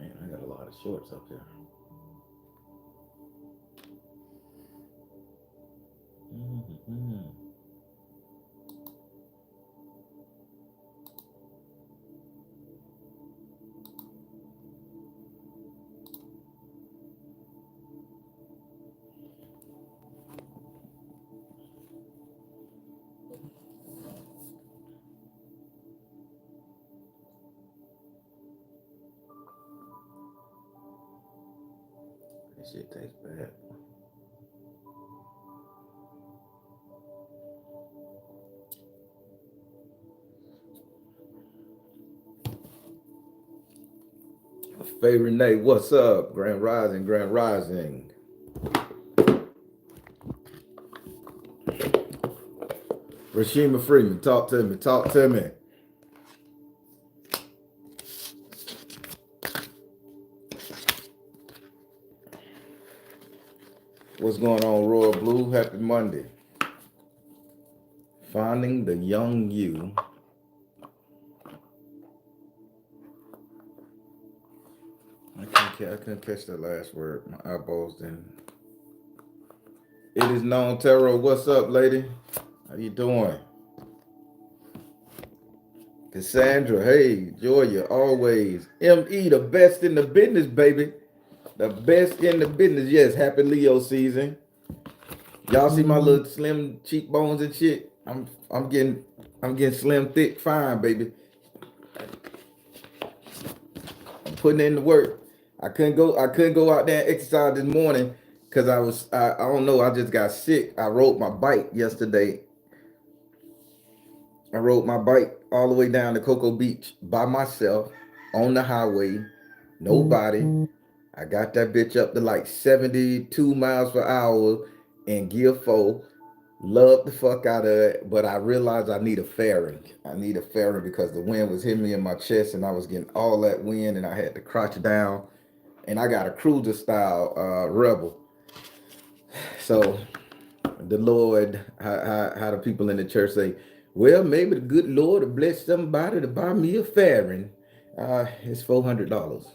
Man, I got a lot of shorts up here. Mm-hmm. This shit tastes bad. Favorite Nate, what's up? Grand Rising, Grand Rising. Rashima Freeman, talk to me, talk to me. What's going on, Royal Blue? Happy Monday. Finding the young you. I couldn't catch that last word. My eyeballs didn't. It is known Tarot. What's up, lady? How you doing? Cassandra, hey, Joya, always. M.E., the best in the business, baby. The best in the business. Yes, happy Leo season. Y'all see my little slim cheekbones and shit? I'm getting slim, thick, fine, baby. I'm putting in the work. I couldn't go out there and exercise this morning because I don't know, I just got sick. I rode my bike yesterday. I rode my bike all the way down to Cocoa Beach by myself on the highway. Nobody. I got that bitch up to like 72 miles per hour in gear 4. Love the fuck out of it, but I realized I need a fairing. I need a fairing because the wind was hitting me in my chest and I was getting all that wind and I had to crouch down. And I got a cruiser style Rebel. So the Lord, how the people in the church say, well, maybe the good Lord will bless somebody to buy me a fairing. It's $400.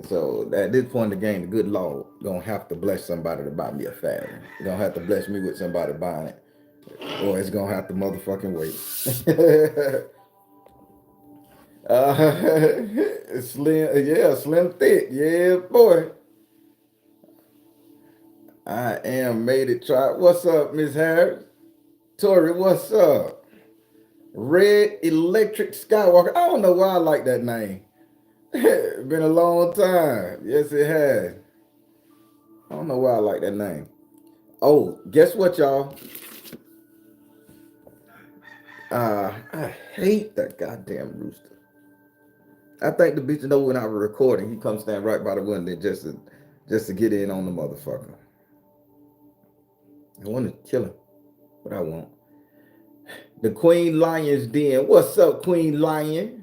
So at this point in the game, the good Lord gonna have to bless somebody to buy me a fairing. You're gonna have to bless me with somebody buying it. Or it's gonna have to motherfucking wait. Slim, yeah, slim thick. Yeah, boy. I am made it try. What's up, Miss Harris? Tori, what's up? Red Electric Skywalker. I don't know why I like that name. Been a long time. Yes, it has. I don't know why I like that name. Oh, guess what, y'all? I hate that goddamn rooster. I think the bitch know when I was recording, he comes stand right by the window just to get in on the motherfucker. I want to kill him, but I won't. The Queen Lion's Den. What's up, Queen Lion?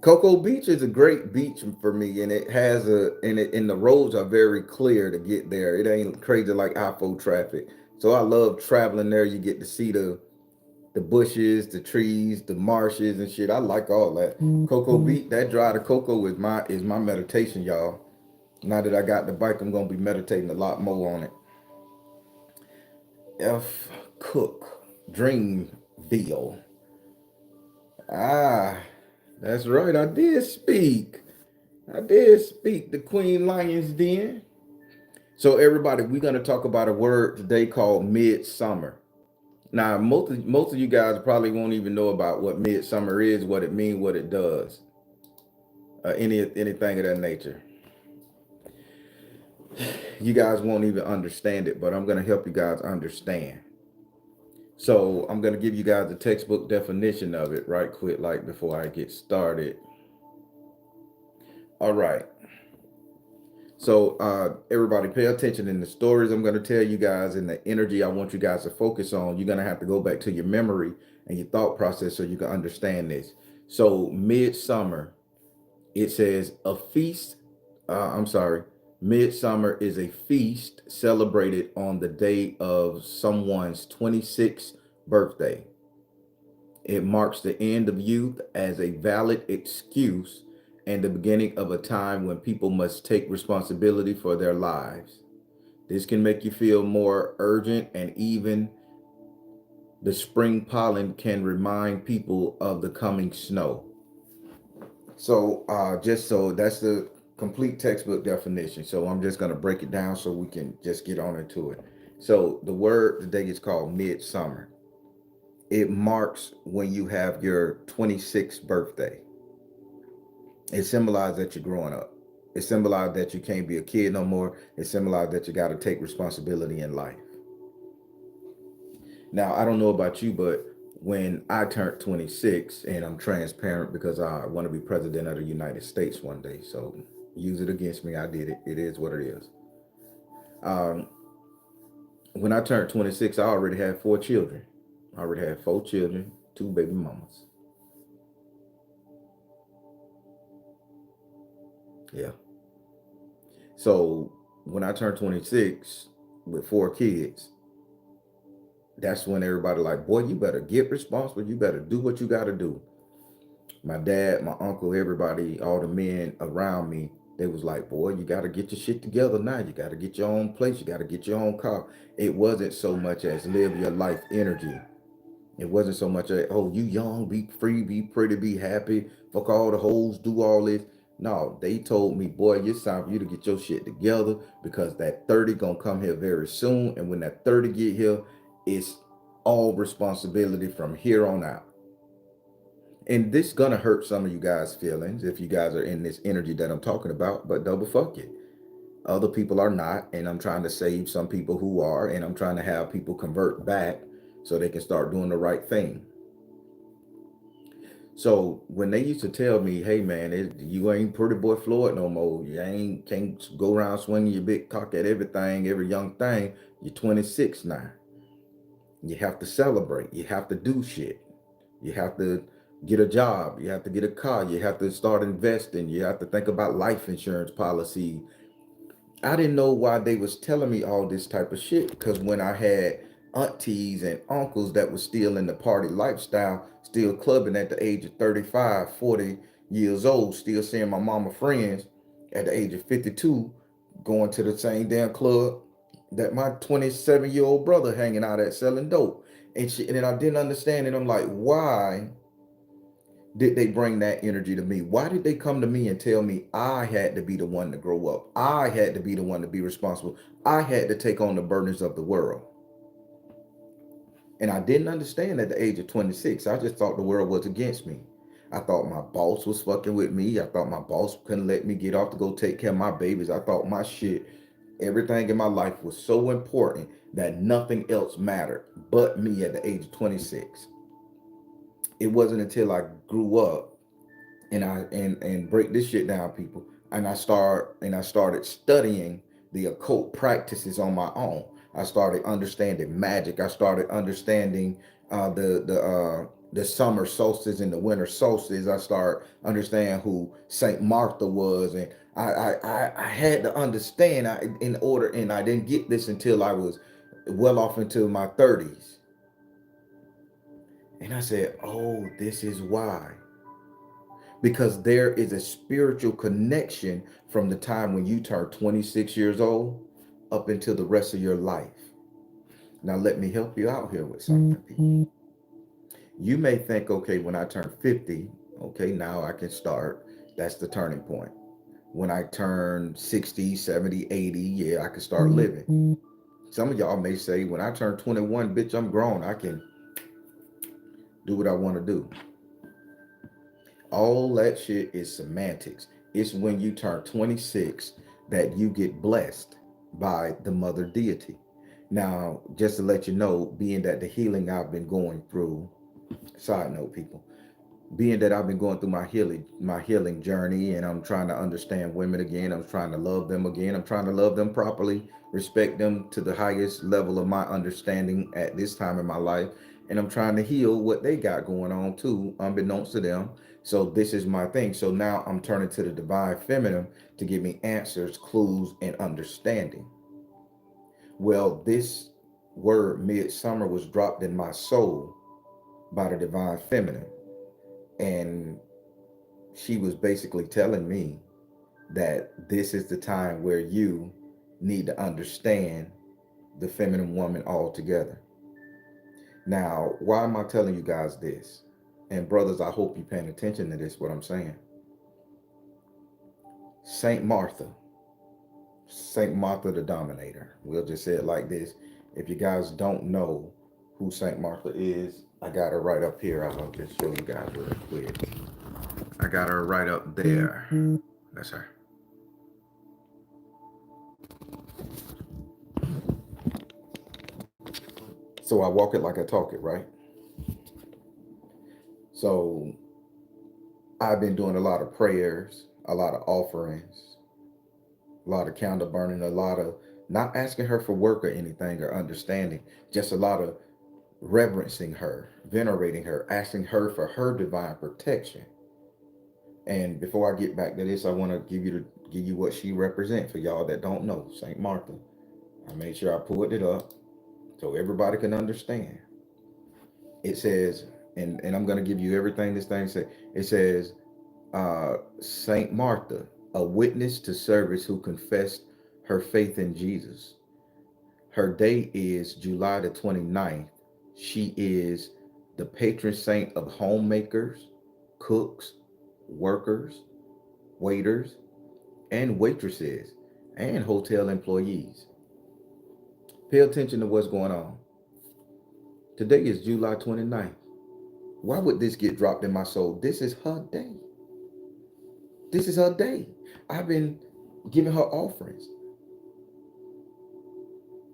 Cocoa Beach is a great beach for me, and it has and the roads are very clear to get there. It ain't crazy like I-4 traffic. So I love traveling there. You get to see the bushes, the trees, the marshes and shit. I like all that. Cocoa Beach, that drive to Cocoa is my meditation, y'all. Now that I got the bike, I'm gonna be meditating a lot more on it. F. Cook, Dreamville. Ah, that's right. I did speak. I did speak. The Queen Lion's Den. So everybody, we're gonna talk about a word today called midsummer. Now, most of you guys probably won't even know about what midsummer is, what it means, what it does, anything of that nature. You guys won't even understand it, but I'm gonna help you guys understand. So I'm gonna give you guys the textbook definition of it right quick, like before I get started. All right. So everybody pay attention in the stories I'm going to tell you guys and the energy I want you guys to focus on. You're going to have to go back to your memory and your thought process so you can understand this. So midsummer, it says a feast. I'm sorry. Midsummer is a feast celebrated on the day of someone's 26th birthday. It marks the end of youth as a valid excuse and the beginning of a time when people must take responsibility for their lives. This can make you feel more urgent, and even the spring pollen can remind people of the coming snow. So, just so that's the complete textbook definition. So, I'm just going to break it down so we can just get on into it. So, the word today is called midsummer. It marks when you have your 26th birthday. It symbolizes that you're growing up. It symbolizes that you can't be a kid no more. It symbolizes that you got to take responsibility in life. Now, I don't know about you, but when I turned 26, and I'm transparent because I want to be president of the United States one day, so use it against me. I did it. It is what it is. Um, when I turned 26, I already had 4 children. I already had 4 children, 2 baby mamas. Yeah. So when I turned 26 with 4 kids, that's when everybody like, boy, you better get responsible. You better do what you got to do. My dad, my uncle, everybody, all the men around me, they was like, boy, you got to get your shit together now. You got to get your own place. You got to get your own car. It wasn't so much as live your life energy. It wasn't so much as, oh, you young, be free, be pretty, be happy, fuck all the hoes, do all this. No, they told me, boy, it's time for you to get your shit together because that 30 gonna come here very soon. And when that 30 get here, it's all responsibility from here on out. And this gonna hurt some of you guys' feelings if you guys are in this energy that I'm talking about, but double fuck it. Other people are not, and I'm trying to save some people who are, and I'm trying to have people convert back so they can start doing the right thing. So when they used to tell me, "Hey man, you ain't pretty boy Floyd no more. You ain't can't go around swinging your big cock at everything, every young thing. You're 26 now. You have to celebrate. You have to do shit. You have to get a job. You have to get a car. You have to start investing. You have to think about life insurance policy. I didn't know why they was telling me all this type of shit because when I had aunties and uncles that was still in the party lifestyle, still clubbing at the age of 35, 40 years old, still seeing my mama friends at the age of 52 going to the same damn club that my 27-year-old brother hanging out at selling dope and shit. And then I didn't understand it. I'm like, why did they bring that energy to me? Why did they come to me and tell me I had to be the one to grow up? I had to be the one to be responsible. I had to take on the burdens of the world. And I didn't understand at the age of 26. I just thought the world was against me. I thought my boss was fucking with me. I thought my boss couldn't let me get off to go take care of my babies. I thought my shit, everything in my life was so important that nothing else mattered but me at the age of 26. It wasn't until I grew up and break this shit down, people. And I started studying the occult practices on my own. I started understanding magic. I started understanding the summer solstice and the winter solstice. I started understanding who Saint Martha was, and I had to understand in order. And I didn't get this until I was well off into my 30s. And I said, "Oh, this is why." Because there is a spiritual connection from the time when you turn 26 years old up until the rest of your life. Now, let me help you out here with something, people. You may think, okay, when I turn 50, okay, now I can start. That's the turning point. When I turn 60, 70, 80, yeah, I can start living. Some of y'all may say, when I turn 21, bitch, I'm grown. I can do what I want to do. All that shit is semantics. It's when you turn 26 that you get blessed by the mother deity. Now, just to let you know, being that the healing I've been going through, side note, people, being that I've been going through my healing journey, and I'm trying to understand women again, I'm trying to love them again, I'm trying to love them properly, respect them to the highest level of my understanding at this time in my life, and I'm trying to heal what they got going on too, unbeknownst to them. So this is my thing. So now I'm turning to the divine feminine to give me answers, clues, and understanding. Well, this word midsummer was dropped in my soul by the divine feminine. And she was basically telling me that this is the time where you need to understand the feminine woman altogether. Now, why am I telling you guys this? And brothers, I hope you're paying attention to this, what I'm saying. Saint Martha, Saint Martha the Dominator. We'll just say it like this. If you guys don't know who Saint Martha is, I got her right up here. I'll just show you guys real quick. I got her right up there. That's her. So I walk it like I talk it, right? So I've been doing a lot of prayers, a lot of offerings, a lot of candle burning, a lot of not asking her for work or anything or understanding, just a lot of reverencing her, venerating her, asking her for her divine protection. And before I get back to this, I want to give you what she represents for y'all that don't know. Saint Martha. I made sure I pulled it up so everybody can understand. It says, and I'm gonna give you everything this thing says. It says, Saint Martha, a witness to service who confessed her faith in Jesus. Her day is July the 29th. She is the patron saint of homemakers, cooks, workers, waiters, and waitresses, and hotel employees. Pay attention to what's going on. Today is July 29th. Why would this get dropped in my soul? This is her day. This is her day. I've been giving her offerings.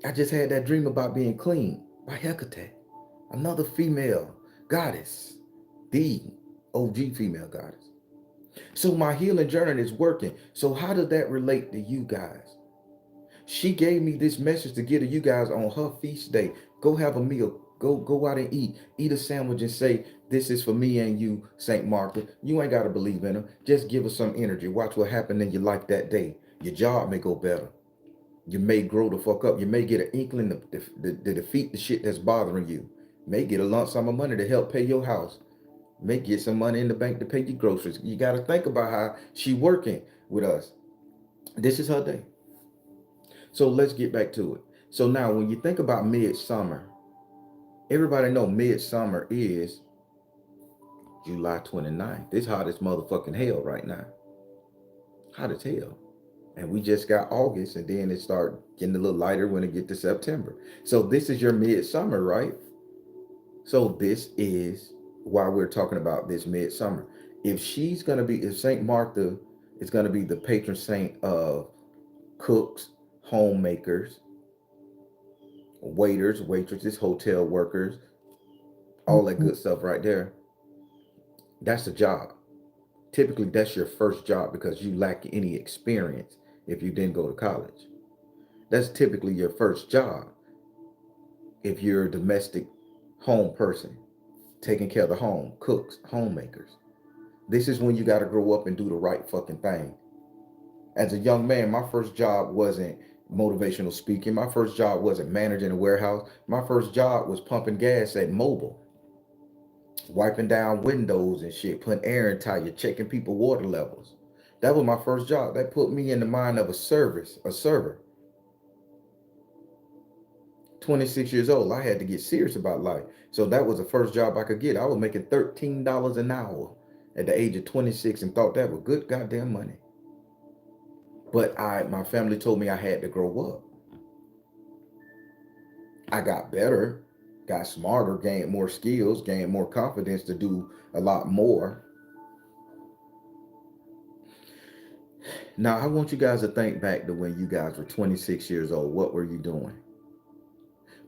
I just had that dream about being clean by Hecate, another female goddess, the OG female goddess. So my healing journey is working. So how does that relate to you guys? She gave me this message to give to you guys on her feast day. Go have a meal. Go out and eat. Eat a sandwich and say, this is for me and you, Saint Martha. You ain't got to believe in her. Just give her some energy. Watch what happened in your life that day. Your job may go better. You may grow the fuck up. You may get an inkling to defeat the shit that's bothering you. May get a lump sum of money to help pay your house. May get some money in the bank to pay your groceries. You got to think about how she working with us. This is her day. So let's get back to it. So now when you think about midsummer, everybody know midsummer is July 29th. It's hot as motherfucking hell right now. Hot as hell. And we just got August, and then it start getting a little lighter when it get to September. So this is your midsummer, right? So this is why we're talking about this midsummer. If Saint Martha is gonna be the patron saint of cooks, homemakers, waiters, waitresses, hotel workers, all that good stuff right there, that's a job. Typically, that's your first job because you lack any experience if you didn't go to college. That's typically your first job if you're a domestic home person, taking care of the home, cooks, homemakers. This is when you got to grow up and do the right fucking thing. As a young man, my first job wasn't motivational speaking. My first job wasn't managing a warehouse. My first job was pumping gas at Mobile, wiping down windows and shit, putting air in tire, checking people water levels. That was my first job. That put me in the mind of a server. 26 years old, I had to get serious about life. So that was the first job I could get. I was making $13 an hour at the age of 26 and thought that was good goddamn money. But my family told me I had to grow up. I got better, got smarter, gained more skills, gained more confidence to do a lot more. Now, I want you guys to think back to when you guys were 26 years old. What were you doing?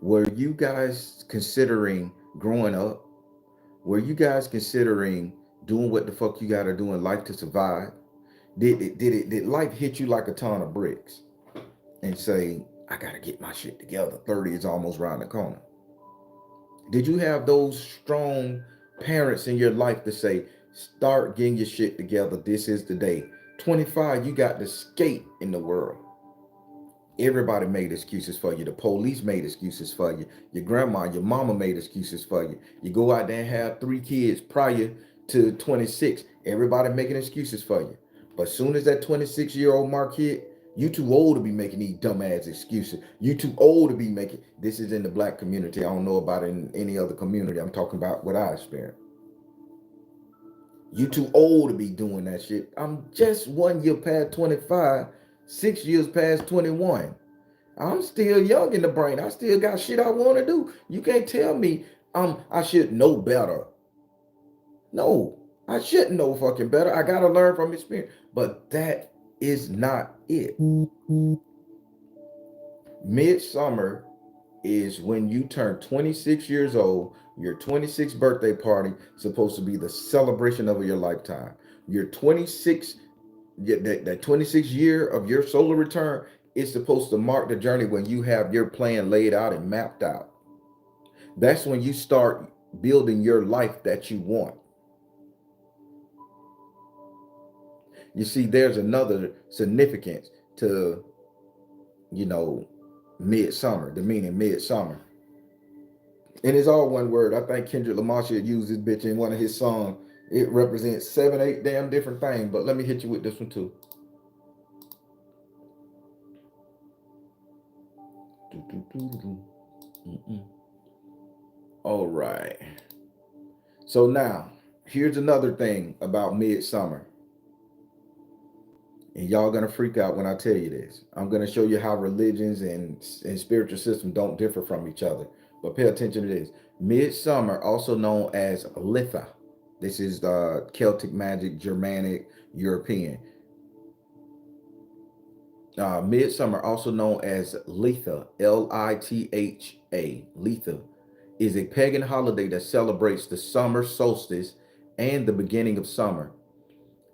Were you guys considering growing up? Were you guys considering doing what the fuck you gotta do in life to survive? Did life hit you like a ton of bricks and say, I gotta get my shit together? 30 is almost around the corner. Did you have those strong parents in your life to say, start getting your shit together? This is the day. 25, you got to skate in the world. Everybody made excuses for you. The police made excuses for you. Your grandma, your mama made excuses for you. You go out there and have 3 kids prior to 26. Everybody making excuses for you. But soon as that 26-year-old mark hit, you too old to be making these dumbass excuses. You too old to be making. This is in the black community. I don't know about it in any other community. I'm talking about what I experienced. You too old to be doing that shit. I'm just 1 year past 25, 6 years past 21. I'm still young in the brain. I still got shit I want to do. You can't tell me I should know better. No, I shouldn't know fucking better. I gotta learn from experience. But that is not it. Midsummer is when you turn 26 years old. Your 26th birthday party supposed to be the celebration of your lifetime. Your 26, that 26 year of your solar return is supposed to mark the journey when you have your plan laid out and mapped out. That's when you start building your life that you want. You see, there's another significance to, you know, midsummer, the meaning midsummer. And it's all one word. I think Kendrick Lamar should use this bitch in one of his songs. It represents 7, 8 damn different things. But let me hit you with this one too. All right. So now, here's another thing about midsummer. And y'all gonna freak out when I tell you this. I'm gonna show you how religions and spiritual systems don't differ from each other. But pay attention to this. Midsummer, also known as Litha. This is Celtic magic, Germanic, European. Midsummer, also known as Litha, Litha, Litha, is a pagan holiday that celebrates the summer solstice and the beginning of summer.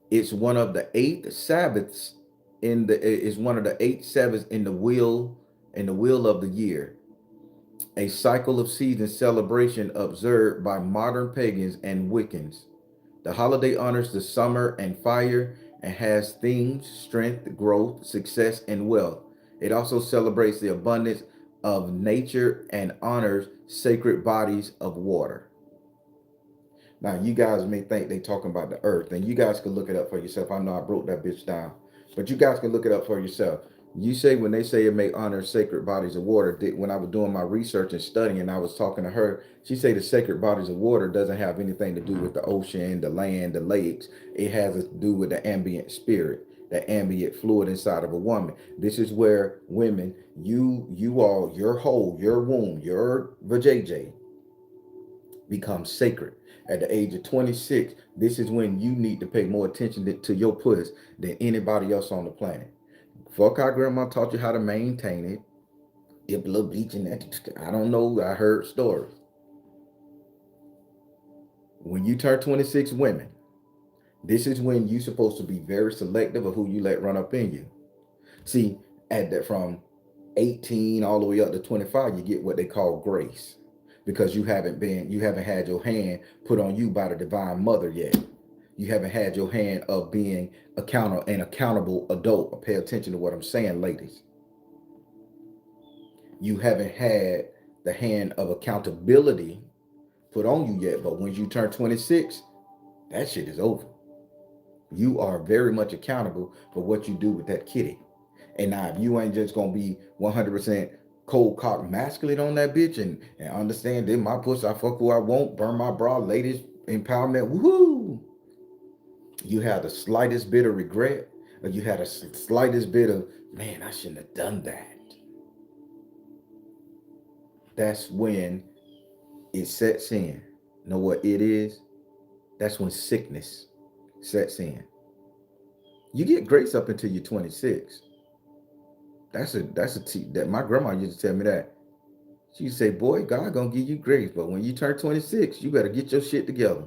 It's one of the eight Sabbaths is one of the eight Sabbaths in the wheel of the year. A cycle of season celebration observed by modern pagans and Wiccans. The holiday honors the summer and fire and has themes, strength, growth, success, and wealth. It also celebrates the abundance of nature and honors sacred bodies of water. Now, you guys may think they talking about the earth, and you guys can look it up for yourself. I know I broke that bitch down, but you guys can look it up for yourself. You say when they say it may honor sacred bodies of water, when I was doing my research and studying, I was talking to her. She said the sacred bodies of water doesn't have anything to do with the ocean, the land, the lakes. It has to do with the ambient spirit, the ambient fluid inside of a woman. This is where women, you all, your whole, your womb, your vajayjay becomes sacred. At the age of 26, this is when you need to pay more attention to your puss than anybody else on the planet. Fuck how grandma taught you how to maintain it. If a little bleach in that, I don't know. I heard stories. When you turn 26 women, this is when you're supposed to be very selective of who you let run up in you. See, at that from 18 all the way up to 25, you get what they call grace. Because you haven't had your hand put on you by the divine mother yet. You haven't had your hand of being an accountable adult. Pay attention to what I'm saying, ladies. You haven't had the hand of accountability put on you yet. But when you turn 26, that shit is over. You are very much accountable for what you do with that kitty. And now, if you ain't just gonna be 100% cold cock masculine on that bitch and understand that my pussy, I fuck who I want, burn my bra, ladies empowerment, woohoo! You had the slightest bit of regret, or you had a slightest bit of, man, I shouldn't have done that. That's when it sets in. Know what it is? That's when sickness sets in. You get grace up until you're 26. That my grandma used to tell me that. She used to say, boy, God gonna give you grace, but when you turn 26, you better get your shit together.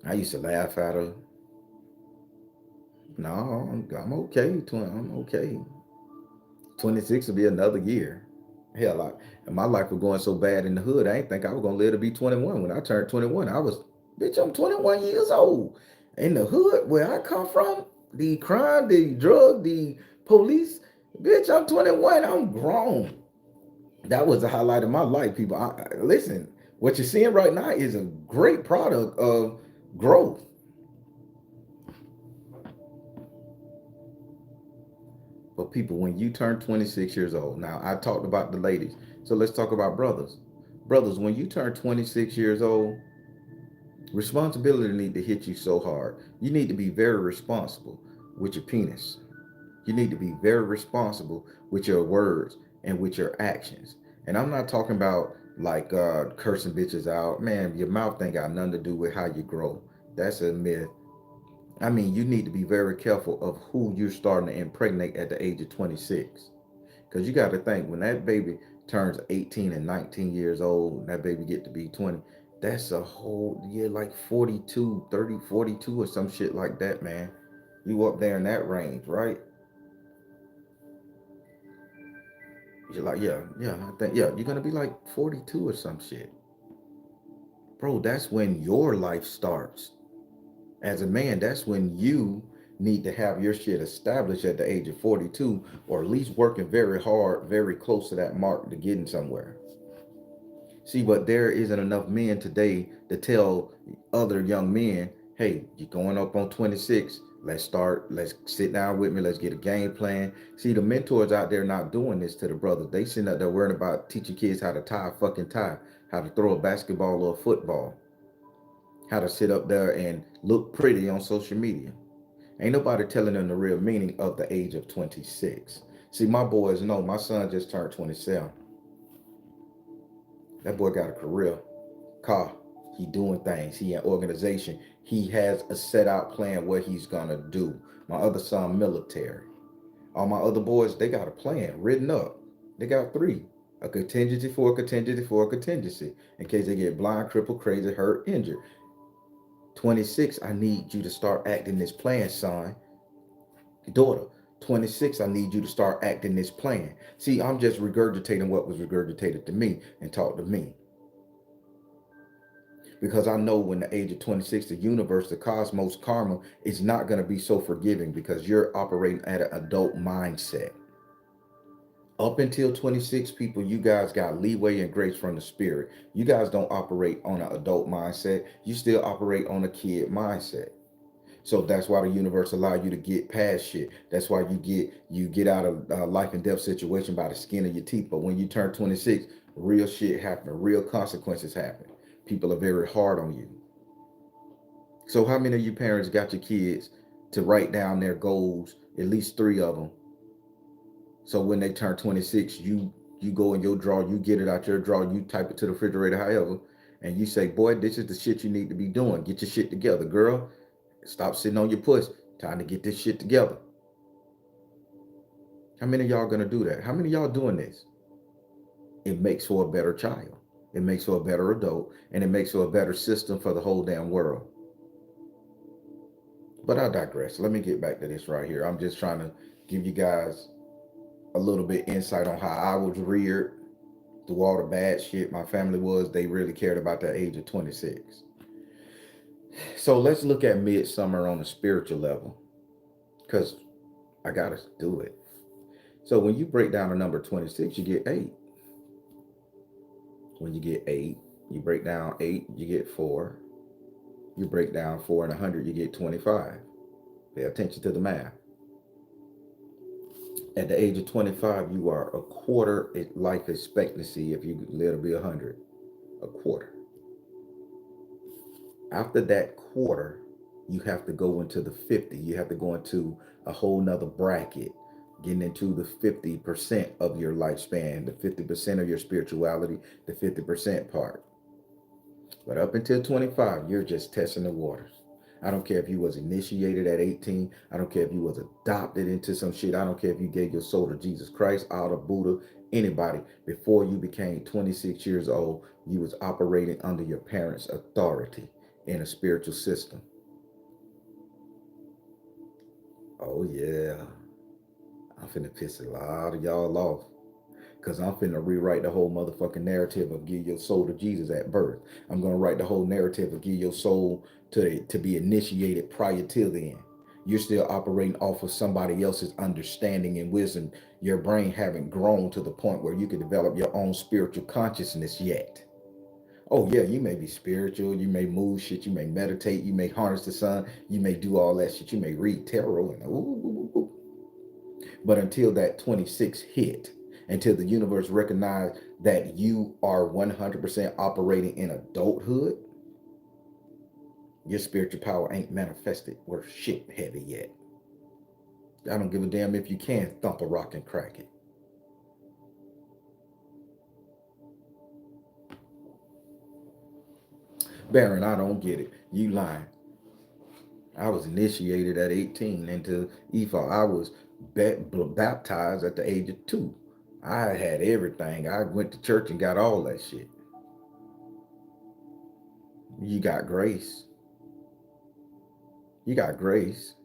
I used to laugh at her. No, I'm okay. I'm okay. 26 will be another year. Hell, and my life was going so bad in the hood, I didn't think I was gonna live to be 21. When I turned 21, bitch, I'm 21 years old. In the hood where I come from, the crime, the drug, the police, Bitch, I'm 21. I'm grown. That was the highlight of my life, people. Listen, what you're seeing right now is a great product of growth. But people, when you turn 26 years old, now I talked about the ladies, so let's talk about brothers. Brothers, when you turn 26 years old, responsibility need to hit you so hard. You need to be very responsible with your penis. You need to be very responsible with your words and with your actions. And I'm not talking about like cursing bitches out. Man, your mouth ain't got nothing to do with how you grow. That's a myth. I mean, you need to be very careful of who you're starting to impregnate at the age of 26. Because you got to think, when that baby turns 18 and 19 years old, and that baby get to be 20, that's a whole year, like 42, 30, 42 or some shit like that, man. You up there in that range, right? You're like, yeah, yeah, I think, yeah, you're gonna be like 42 or some shit. Bro, that's when your life starts. As a man, that's when you need to have your shit established at the age of 42, or at least working very hard, very close to that mark to getting somewhere. See, but there isn't enough men today to tell other young men, hey, you're going up on 26. Let's sit down with me. Let's get a game plan. See, the mentors out there not doing this to the brothers. They sitting out there worrying about teaching kids how to tie a fucking tie, how to throw a basketball or a football, how to sit up there and look pretty on social media. Ain't nobody telling them the real meaning of the age of 26. See, my boys know my son just turned 27. That boy got a career. Car. He doing things. He an organization. He has a set out plan what he's gonna do. My other son, military. All my other boys, they got a plan written up. They got three. A contingency for a contingency for a contingency. In case they get blind, crippled, crazy, hurt, injured. 26, I need you to start acting this plan, son. Daughter, 26, I need you to start acting this plan. See, I'm just regurgitating what was regurgitated to me and taught to me. Because I know when the age of 26, the universe, the cosmos, karma is not going to be so forgiving because you're operating at an adult mindset. Up until 26, people, you guys got leeway and grace from the spirit. You guys don't operate on an adult mindset. You still operate on a kid mindset. So that's why the universe allow you to get past shit. That's why you get out of life and death situation by the skin of your teeth. But when you turn 26, real shit happen. Real consequences happen. People are very hard on you. So how many of you parents got your kids to write down their goals, at least three of them? So when they turn 26, you go in your drawer, you get it out your drawer, you type it to the refrigerator, however, and you say, boy, this is the shit you need to be doing. Get your shit together, girl. Stop sitting on your puss. Time to get this shit together. How many of y'all gonna do that? How many of y'all doing this? It makes for a better child. It makes for a better adult, and it makes for a better system for the whole damn world. But I digress. Let me get back to this right here. I'm just trying to give you guys a little bit insight on how I was reared through all the bad shit my family was. They really cared about that age of 26. So let's look at midsummer on a spiritual level because I got to do it. So when you break down the number 26, you get 8. When you get 8, you break down 8, you get 4. You break down 4 and 100, you get 25. Pay attention to the math. At the age of 25, you are a quarter life expectancy if you live to be 100. A quarter. After that quarter, you have to go into the 50. You have to go into a whole nother bracket, getting into the 50% of your lifespan, the 50% of your spirituality, the 50% part. But up until 25, you're just testing the waters. I don't care if you was initiated at 18. I don't care if you was adopted into some shit. I don't care if you gave your soul to Jesus Christ, Allah, Buddha, anybody. Before you became 26 years old, you was operating under your parents' authority in a spiritual system. Oh yeah, I'm finna piss a lot of y'all off. Cause I'm finna rewrite the whole motherfucking narrative of give your soul to Jesus at birth. I'm gonna write the whole narrative of give your soul to be initiated prior to then. You're still operating off of somebody else's understanding and wisdom. Your brain haven't grown to the point where you can develop your own spiritual consciousness yet. Oh yeah, you may be spiritual, you may move shit, you may meditate, you may harness the sun, you may do all that shit, you may read tarot and ooh, ooh, ooh. But until that 26 hit, until the universe recognized that you are 100% operating in adulthood, your spiritual power ain't manifested worth shit heavy yet. I don't give a damn if you can thump a rock and crack it. Baron, I don't get it. You lying. I was initiated at 18 into EFA. I was baptized at the age of 2. I had everything. I went to church and got all that shit. You got grace. You got grace.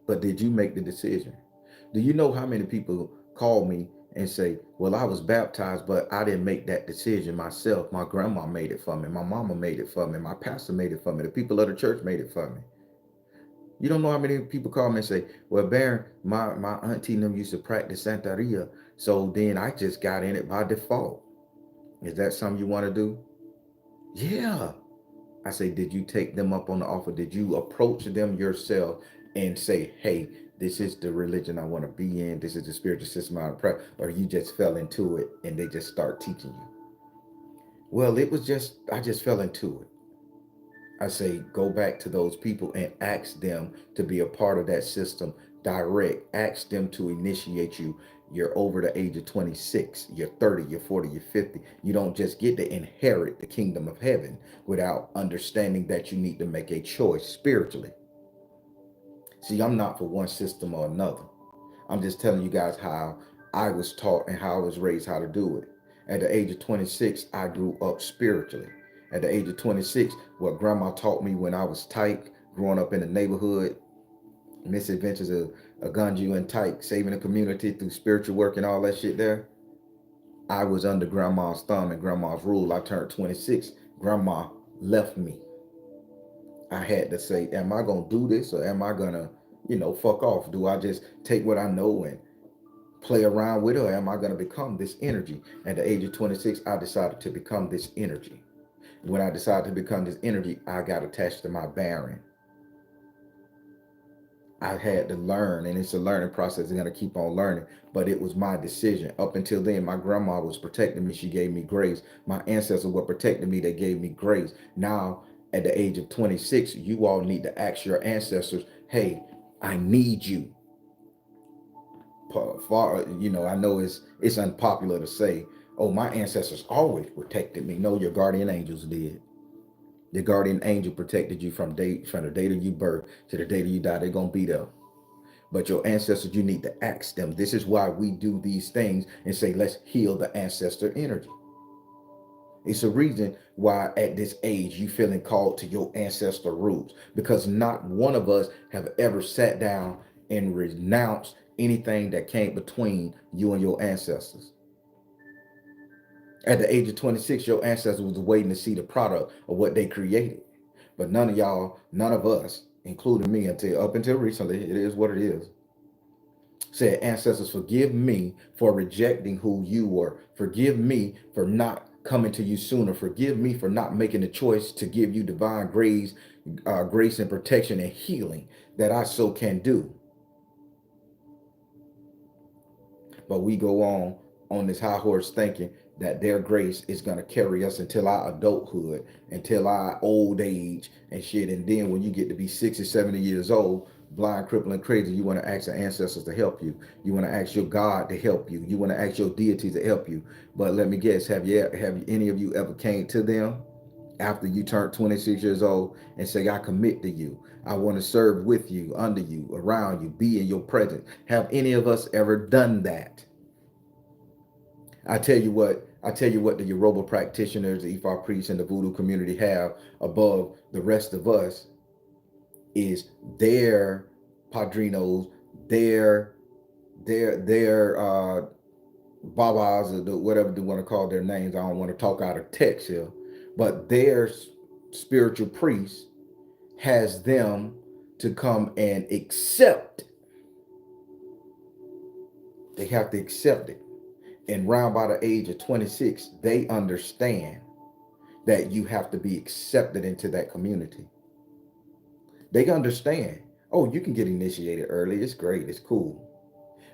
But did you make the decision? Do you know how many people call me and say, well, I was baptized, but I didn't make that decision myself. My grandma made it for me. My mama made it for me. My pastor made it for me. The people of the church made it for me. You don't know how many people call me and say, well, Baron, my auntie and them used to practice Santeria. So then I just got in it by default. Is that something you want to do? Yeah. I say, did you take them up on the offer? Did you approach them yourself and say, hey, this is the religion I want to be in. This is the spiritual system I want to practice. Or you just fell into it and they just start teaching you? Well, I just fell into it. I say, go back to those people and ask them to be a part of that system direct. Ask them to initiate you. You're over the age of 26, you're 30, you're 40, you're 50. You don't just get to inherit the kingdom of heaven without understanding that you need to make a choice spiritually. See, I'm not for one system or another. I'm just telling you guys how I was taught and how I was raised how to do it. At the age of 26, I grew up spiritually. At the age of 26, what grandma taught me when I was tight, growing up in the neighborhood, misadventures of Ganju and Tyke, saving the community through spiritual work and all that shit there. I was under grandma's thumb and grandma's rule. I turned 26. Grandma left me. I had to say, am I going to do this or am I going to, fuck off? Do I just take what I know and play around with it, or am I going to become this energy? At the age of 26, I decided to become this energy. When I decided to become this energy, I got attached to my Baron. I had to learn, and it's a learning process. I'm going to keep on learning, but it was my decision. Up until then, my grandma was protecting me. She gave me grace. My ancestors were protecting me. They gave me grace. Now, at the age of 26, you all need to ask your ancestors, hey, I need you. I know it's unpopular to say, oh, my ancestors always protected me. No, your guardian angels did. Your guardian angel protected you from the date of you birth to the date of you die. They're gonna be there. But your ancestors, you need to ask them. This is why we do these things and say, let's heal the ancestor energy. It's a reason why at this age you feeling called to your ancestor roots, because not one of us have ever sat down and renounced anything that came between you and your ancestors. At the age of 26, your ancestors was waiting to see the product of what they created. But none of us, including me until up until recently, it is what it is, said, ancestors, forgive me for rejecting who you were. Forgive me for not coming to you sooner. Forgive me for not making the choice to give you divine grace and protection and healing that I so can do. But we go on this high horse thinking that their grace is going to carry us until our adulthood, until our old age and shit. And then when you get to be 60, 70 years old, blind, crippling, crazy, you want to ask your ancestors to help you. You want to ask your God to help you. You want to ask your deities to help you. But let me guess, have any of you ever came to them after you turned 26 years old and say, I commit to you. I want to serve with you, under you, around you, be in your presence. Have any of us ever done that? I tell you what the Yoruba practitioners, the Ifa priests, and the voodoo community have above the rest of us is their padrinos, their their babas, or whatever they want to call their names. I don't want to talk out of text here, but their spiritual priest has them to come and accept. They have to accept it. And round by the age of 26, they understand that you have to be accepted into that community. They understand, oh, you can get initiated early. It's great. It's cool.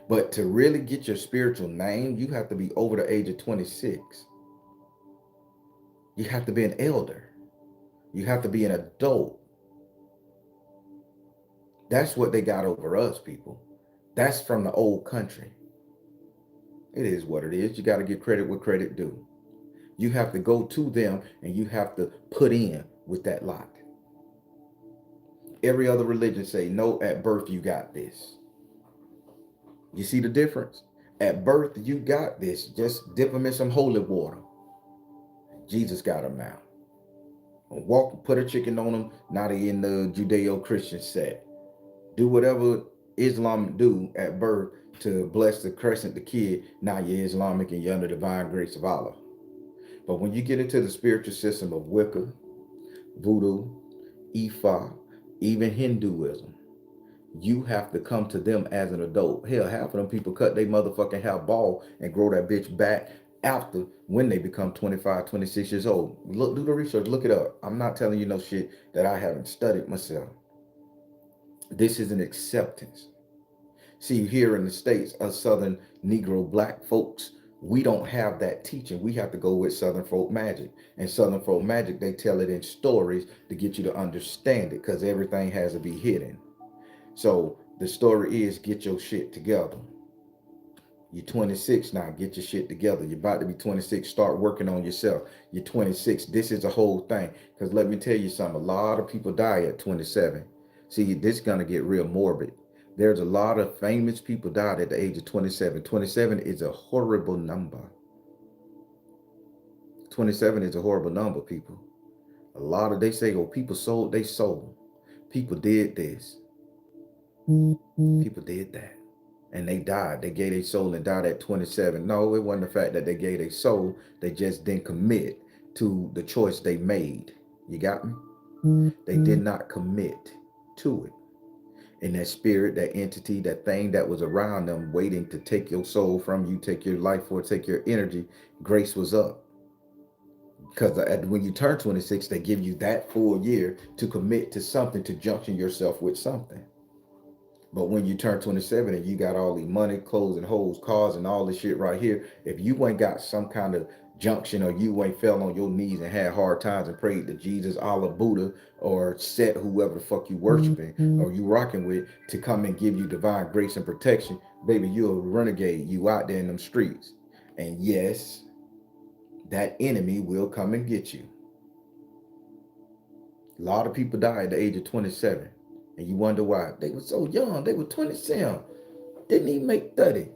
But to really get your spiritual name, you have to be over the age of 26. You have to be an elder. You have to be an adult. That's what they got over us, people. That's from the old country. It is what it is. You got to give credit where credit due. You have to go to them and you have to put in with that lot. Every other religion say, no, at birth you got this. You see the difference? At birth you got this. Just dip them in some holy water. Jesus got them now. Walk, put a chicken on them. Now they in the Judeo-Christian set. Do whatever Islam do at birth to bless the crescent, the kid. Now you're Islamic and you're under the divine grace of Allah. But when you get into the spiritual system of Wicca, Voodoo, Ifa, even Hinduism, you have to come to them as an adult. Hell, half of them people cut their motherfucking hair bald and grow that bitch back after when they become 25, 26 years old. Look, do the research, look it up. I'm not telling you no shit that I haven't studied myself. This is an acceptance. See, here in the States, us Southern Negro black folks, we don't have that teaching. We have to go with Southern folk magic. And Southern folk magic, they tell it in stories to get you to understand it because everything has to be hidden. So the story is get your shit together. You're 26 now, get your shit together. You're about to be 26, start working on yourself. You're 26, this is a whole thing. Because let me tell you something, a lot of people die at 27. See, this is going to get real morbid. There's a lot of famous people died at the age of 27. 27 is a horrible number. 27 is a horrible number, people. A lot of, they say, oh, people sold their soul. People did this. People did that. And they died. They gave their soul and died at 27. No, it wasn't the fact that they gave their soul. They just didn't commit to the choice they made. You got me? They did not commit to it. And that spirit, that entity, that thing that was around them waiting to take your soul from you, take your life force, take your energy, grace was up. Because when you turn 26, they give you that full year to commit to something, to junction yourself with something. But when you turn 27 and you got all the money, clothes, and hoes, cars, and all this shit right here, if you ain't got some kind of junction or you ain't fell on your knees and had hard times and prayed to Jesus, Allah, Buddha, or set whoever the fuck you worshiping or you rocking with to come and give you divine grace and protection, baby, you're a renegade. You out there in them streets. And yes, that enemy will come and get you. A lot of people die at the age of 27. And you wonder why. They were so young. They were 27. Didn't even make 30.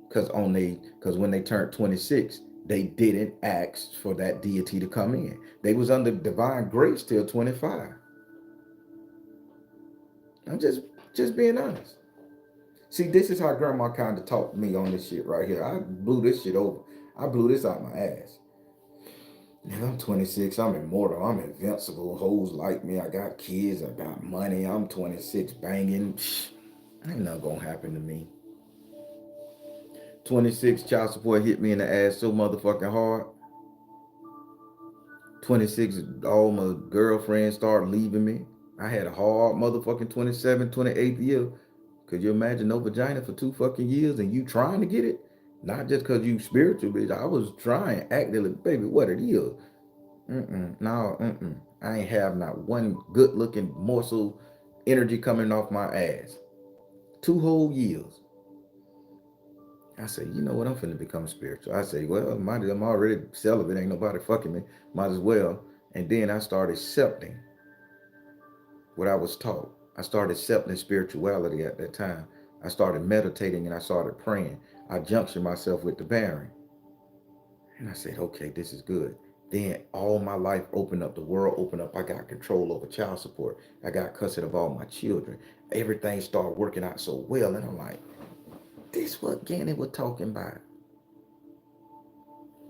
Because when they turned 26, they didn't ask for that deity to come in. They was under divine grace till 25. I'm just being honest. See, this is how grandma kind of taught me on this shit right here. I blew this shit over. I blew this out my ass. Nigga, I'm 26. I'm immortal. I'm invincible. Hoes like me. I got kids. I got money. I'm 26 banging. Ain't nothing gonna happen to me. 26 child support hit me in the ass so motherfucking hard. 26, all my girlfriends started leaving me. I had a hard motherfucking 27, 28th year. Could you imagine no vagina for 2 fucking years and you trying to get it? Not just because you spiritual, bitch. I was trying, actively, baby, what it is. No. I ain't have not one good looking morsel energy coming off my ass. 2 whole years. I say, you know what? I'm finna become spiritual. I say, well, I'm already celibate. Ain't nobody fucking me. Might as well. And then I started accepting what I was taught. I started accepting spirituality at that time. I started meditating and I started praying. I junctioned myself with the Baron. And I said, okay, this is good. Then all my life opened up. The world opened up. I got control over child support. I got custody of all my children. Everything started working out so well. And I'm like, this what Gannon was talking about.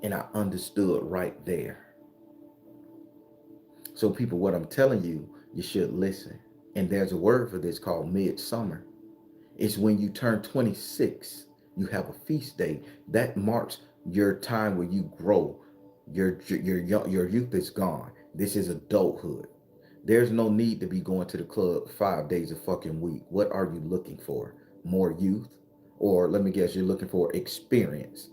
And I understood right there. So people, what I'm telling you, you should listen. And there's a word for this called midsummer. It's when you turn 26, you have a feast day that marks your time where you grow. Your youth is gone. This is adulthood. There's no need to be going to the club 5 days a fucking week. What are you looking for? More youth? Or let me guess, you're looking for experience.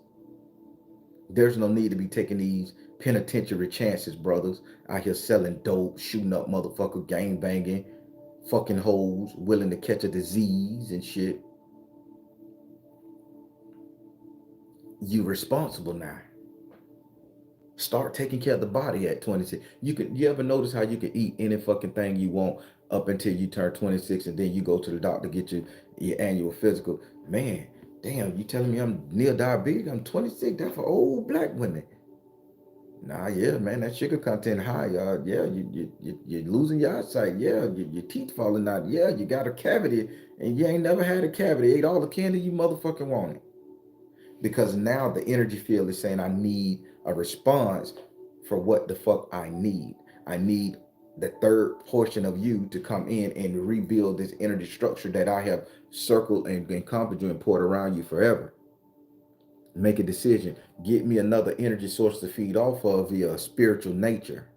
There's no need to be taking these penitentiary chances, brothers. Out here selling dope, shooting up motherfucker, gang banging, fucking hoes, willing to catch a disease and shit. You responsible now. Start taking care of the body at 26. You ever notice how you can eat any fucking thing you want up until you turn 26 and then you go to the doctor to get your annual physical. Man, damn, you telling me I'm near diabetic? I'm 26. That's for old black women. Nah, yeah, man, that sugar content high. Yeah, you're losing your eyesight. Yeah, your teeth falling out. Yeah, you got a cavity and you ain't never had a cavity. Ate all the candy you motherfucking wanted. Because now the energy field is saying I need a response for what the fuck I need. I need the third portion of you to come in and rebuild this energy structure that I have circled and encompassed you and poured around you forever. Make a decision. Get me another energy source to feed off of via spiritual nature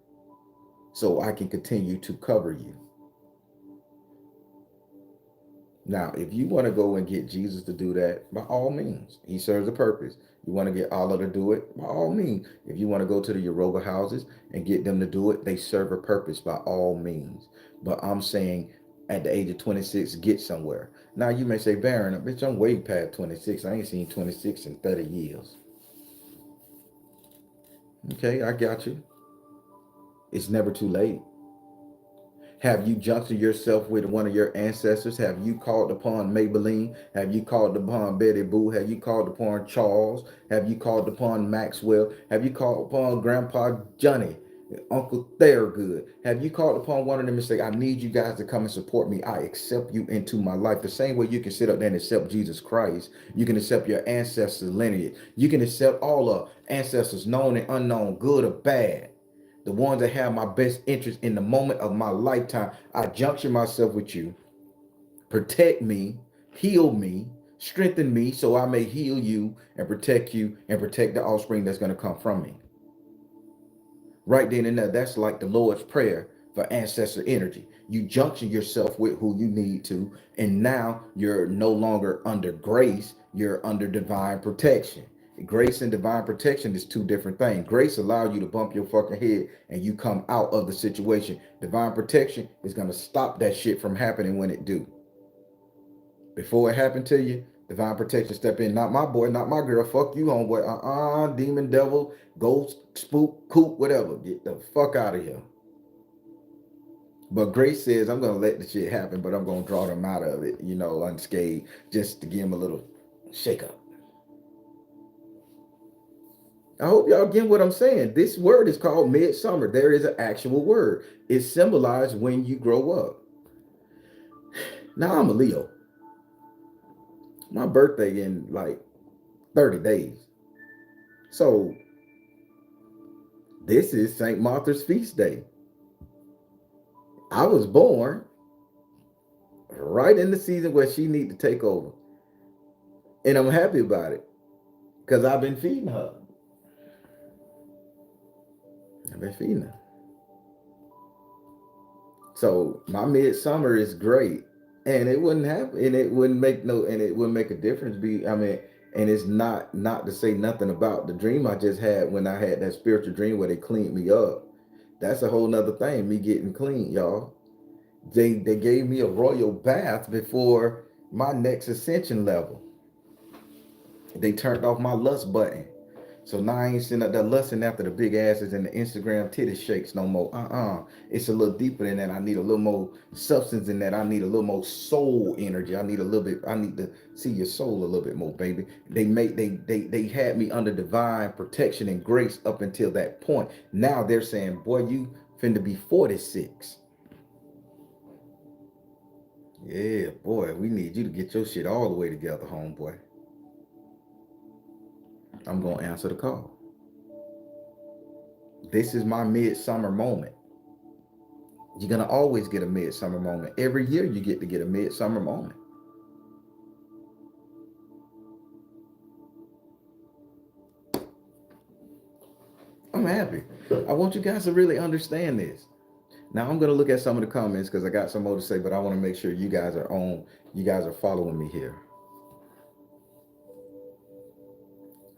so I can continue to cover you. Now, if you want to go and get Jesus to do that, by all means, he serves a purpose. You want to get Allah to do it, by all means. If you want to go to the yoga houses and get them to do it, they serve a purpose by all means. But I'm saying at the age of 26, get somewhere. Now, you may say, Baron, bitch, I'm way past 26. I ain't seen 26 in 30 years. Okay, I got you. It's never too late. Have you junctioned yourself with one of your ancestors? Have you called upon Maybelline? Have you called upon Betty Boo? Have you called upon Charles? Have you called upon Maxwell? Have you called upon Grandpa Johnny? Uncle Thurgood? Have you called upon one of them and say, I need you guys to come and support me. I accept you into my life. The same way you can sit up there and accept Jesus Christ. You can accept your ancestors' lineage. You can accept all the ancestors, known and unknown, good or bad, the ones that have my best interest in the moment of my lifetime. I junction myself with you. Protect me, heal me, strengthen me so I may heal you and protect the offspring that's going to come from me. Right then and there, that's like the Lord's Prayer for ancestor energy. You junction yourself with who you need to, and now you're no longer under grace, you're under divine protection. Grace and divine protection is two different things. Grace allows you to bump your fucking head and you come out of the situation. Divine protection is going to stop that shit from happening when it do. Before it happened to you, divine protection step in. Not my boy, not my girl. Fuck you, homeboy. Demon, devil, ghost, spook, coop, whatever. Get the fuck out of here. But Grace says, I'm going to let the shit happen, but I'm going to draw them out of it, unscathed, just to give them a little shake up. I hope y'all get what I'm saying. This word is called midsummer. There is an actual word. It symbolized when you grow up. Now I'm a Leo. My birthday in like 30 days. So this is St. Martha's feast day. I was born right in the season where she need to take over. And I'm happy about it because I've been feeding her. I've been feeding her. So my midsummer is great. And it wouldn't happen, and it wouldn't make a difference. And it's not to say nothing about the dream I just had when I had that spiritual dream where they cleaned me up. That's a whole nother thing, me getting clean, y'all. They gave me a royal bath before my next ascension level. They turned off my lust button. So now I ain't sitting up there lusting after the big asses and the Instagram titty shakes no more. It's a little deeper than that. I need a little more substance in that. I need a little more soul energy. I need to see your soul a little bit more, baby. They had me under divine protection and grace up until that point. Now they're saying, boy, you finna be 46. Yeah, boy, we need you to get your shit all the way together, homeboy. I'm gonna answer the call. This is my midsummer moment. You're gonna always get a midsummer moment. Every year you get to get a midsummer moment. I'm happy. I want you guys to really understand this. Now I'm gonna look at some of the comments because I got some more to say, but I want to make sure you guys are on. You guys are following me here.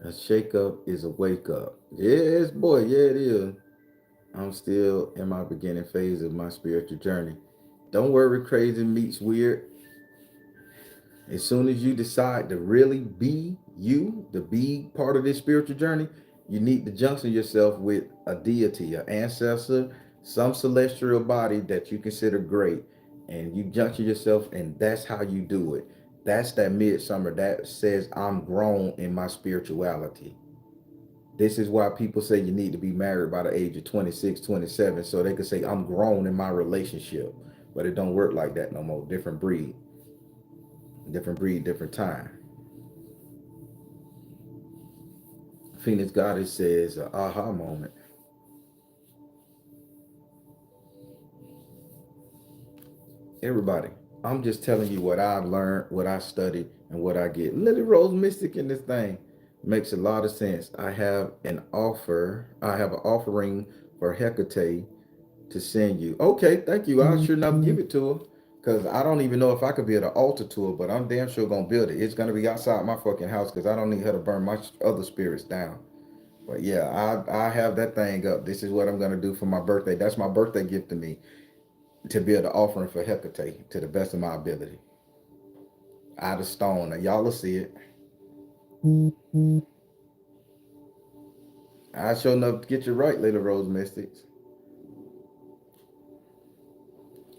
A shake up is a wake up. Yes, boy. Yeah, it is. I'm still in my beginning phase of my spiritual journey. Don't worry, crazy meets weird. As soon as you decide to really be you, to be part of this spiritual journey, you need to junction yourself with a deity, an ancestor, some celestial body that you consider great. And you junction yourself, and that's how you do it. That's that midsummer that says, I'm grown in my spirituality. This is why people say you need to be married by the age of 26, 27, so they can say, I'm grown in my relationship. But it don't work like that no more. Different breed, different time. Phoenix Goddess says, aha moment. Everybody, I'm just telling you what I've learned, what I studied, and what I get. Lily Rose Mystic in this thing makes a lot of sense. I have an offering for Hecate to send you. Okay, thank you. I'll sure enough give it to her. Cause I don't even know if I could build an altar to her, but I'm damn sure gonna build it. It's gonna be outside my fucking house because I don't need her to burn my other spirits down. But yeah, I have that thing up. This is what I'm gonna do for my birthday. That's my birthday gift to me, to build an offering for Hecate to the best of my ability. Out of stone. Now y'all will see it. I sure enough get you right, Little Rose Mystics.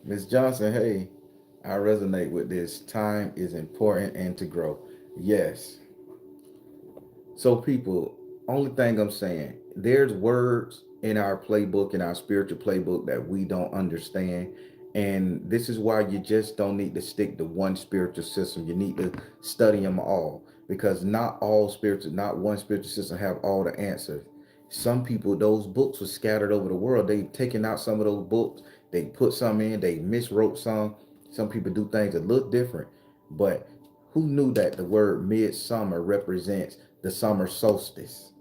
Miss Johnson, hey, I resonate with this. Time is important and to grow. Yes. So, people, only thing I'm saying, there's words in our playbook, in our spiritual playbook, that we don't understand. And this is why you just don't need to stick to one spiritual system. You need to study them all, because not one spiritual system have all the answers. Some people, those books were scattered over the world. They've taken out some of those books, they put some in, they miswrote some. Some people do things a little different. But who knew that the word midsummer represents the summer solstice?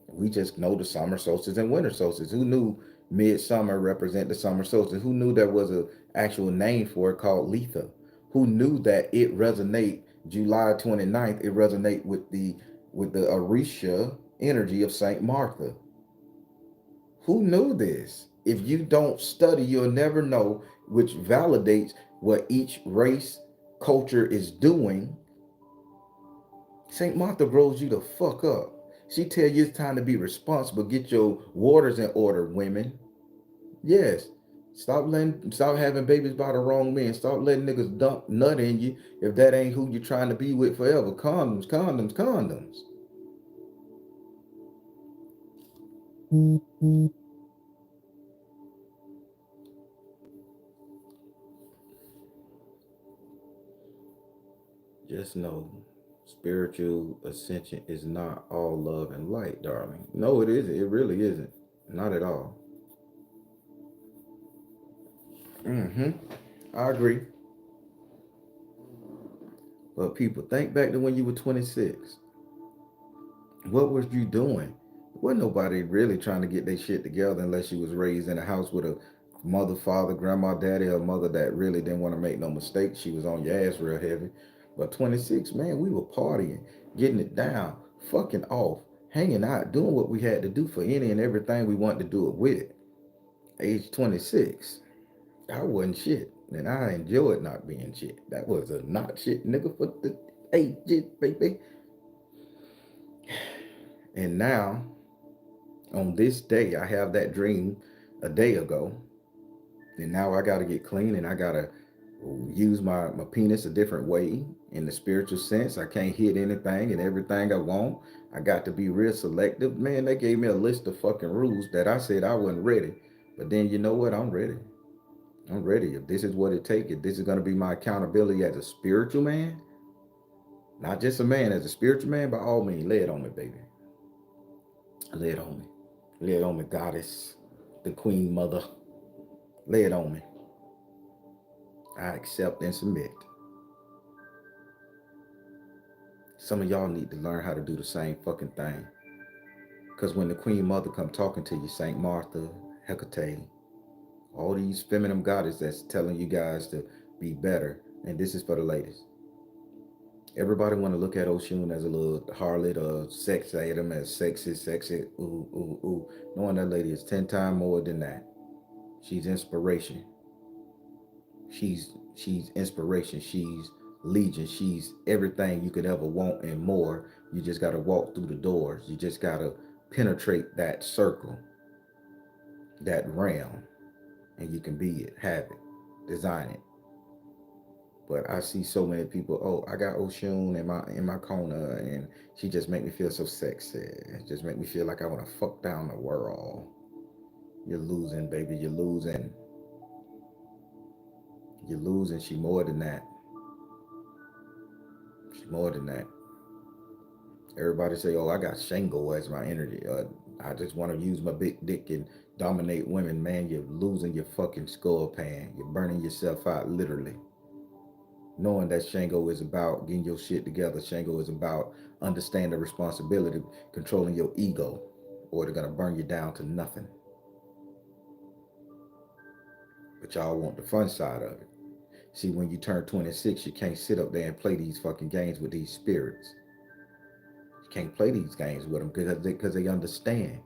We just know the summer solstice and winter solstice. Who knew midsummer represent the summer solstice? Who knew there was an actual name for it called Letha? Who knew that it resonate July 29th? It resonate with the Orisha energy of Saint Martha. Who knew this? If you don't study, you'll never know, which validates what each race culture is doing. St. Martha grows you the fuck up. She tell you it's time to be responsible. Get your waters in order, women. Yes. Stop having babies by the wrong men. Stop letting niggas dump nut in you if that ain't who you're trying to be with forever. Condoms, condoms, condoms. Just know spiritual ascension is not all love and light, darling. No, it isn't. It really isn't. Not at all. Mm-hmm. I agree. But people, think back to when you were 26. What was you doing? Wasn't nobody really trying to get their shit together unless you was raised in a house with a mother, father, grandma, daddy, or mother that really didn't want to make no mistakes. She was on your ass real heavy. But 26, man, we were partying, getting it down, fucking off, hanging out, doing what we had to do for any and everything we wanted to do it with. Age 26, I wasn't shit. And I enjoyed not being shit. That was a not shit nigga for the ages, baby. And now, on this day, I have that dream a day ago. And now I got to get clean and I got to use my penis a different way in the spiritual sense. I can't hit anything and everything I want. I got to be real selective. Man, they gave me a list of fucking rules that I said I wasn't ready. But then you know what? I'm ready. I'm ready. If this is what it takes, if this is going to be my accountability as a spiritual man, not just a man, as a spiritual man, by all means, lay it on me, baby. Lay it on me. Lay it on me, goddess, the queen mother. Lay it on me. I accept and submit. Some of y'all need to learn how to do the same fucking thing. Because when the Queen Mother come talking to you, Saint Martha, Hecate, all these feminine goddesses that's telling you guys to be better, and this is for the ladies. Everybody want to look at Oshun as a little harlot or sex item, as sexy, ooh, ooh, ooh. Knowing that lady is 10 times more than that. She's inspiration. She's inspiration. She's legion. She's everything you could ever want and more. You just got to walk through the doors. You just got to penetrate that circle, that realm, and you can be it, have it, design it. But I see so many people. Oh, I got Oshun in my corner, and she just make me feel so sexy. It just make me feel like I want to fuck down the world. You're losing, baby. You're losing. You're losing. She more than that. She more than that. Everybody say, "Oh, I got Shango as my energy. I just want to use my big dick and dominate women." Man, you're losing your fucking skull pan. You're burning yourself out, literally. Knowing that Shango is about getting your shit together. Shango is about understanding responsibility, controlling your ego, or they're gonna burn you down to nothing. But y'all want the fun side of it. See, when you turn 26, you can't sit up there and play these fucking games with these spirits. You can't play these games with them because they understand.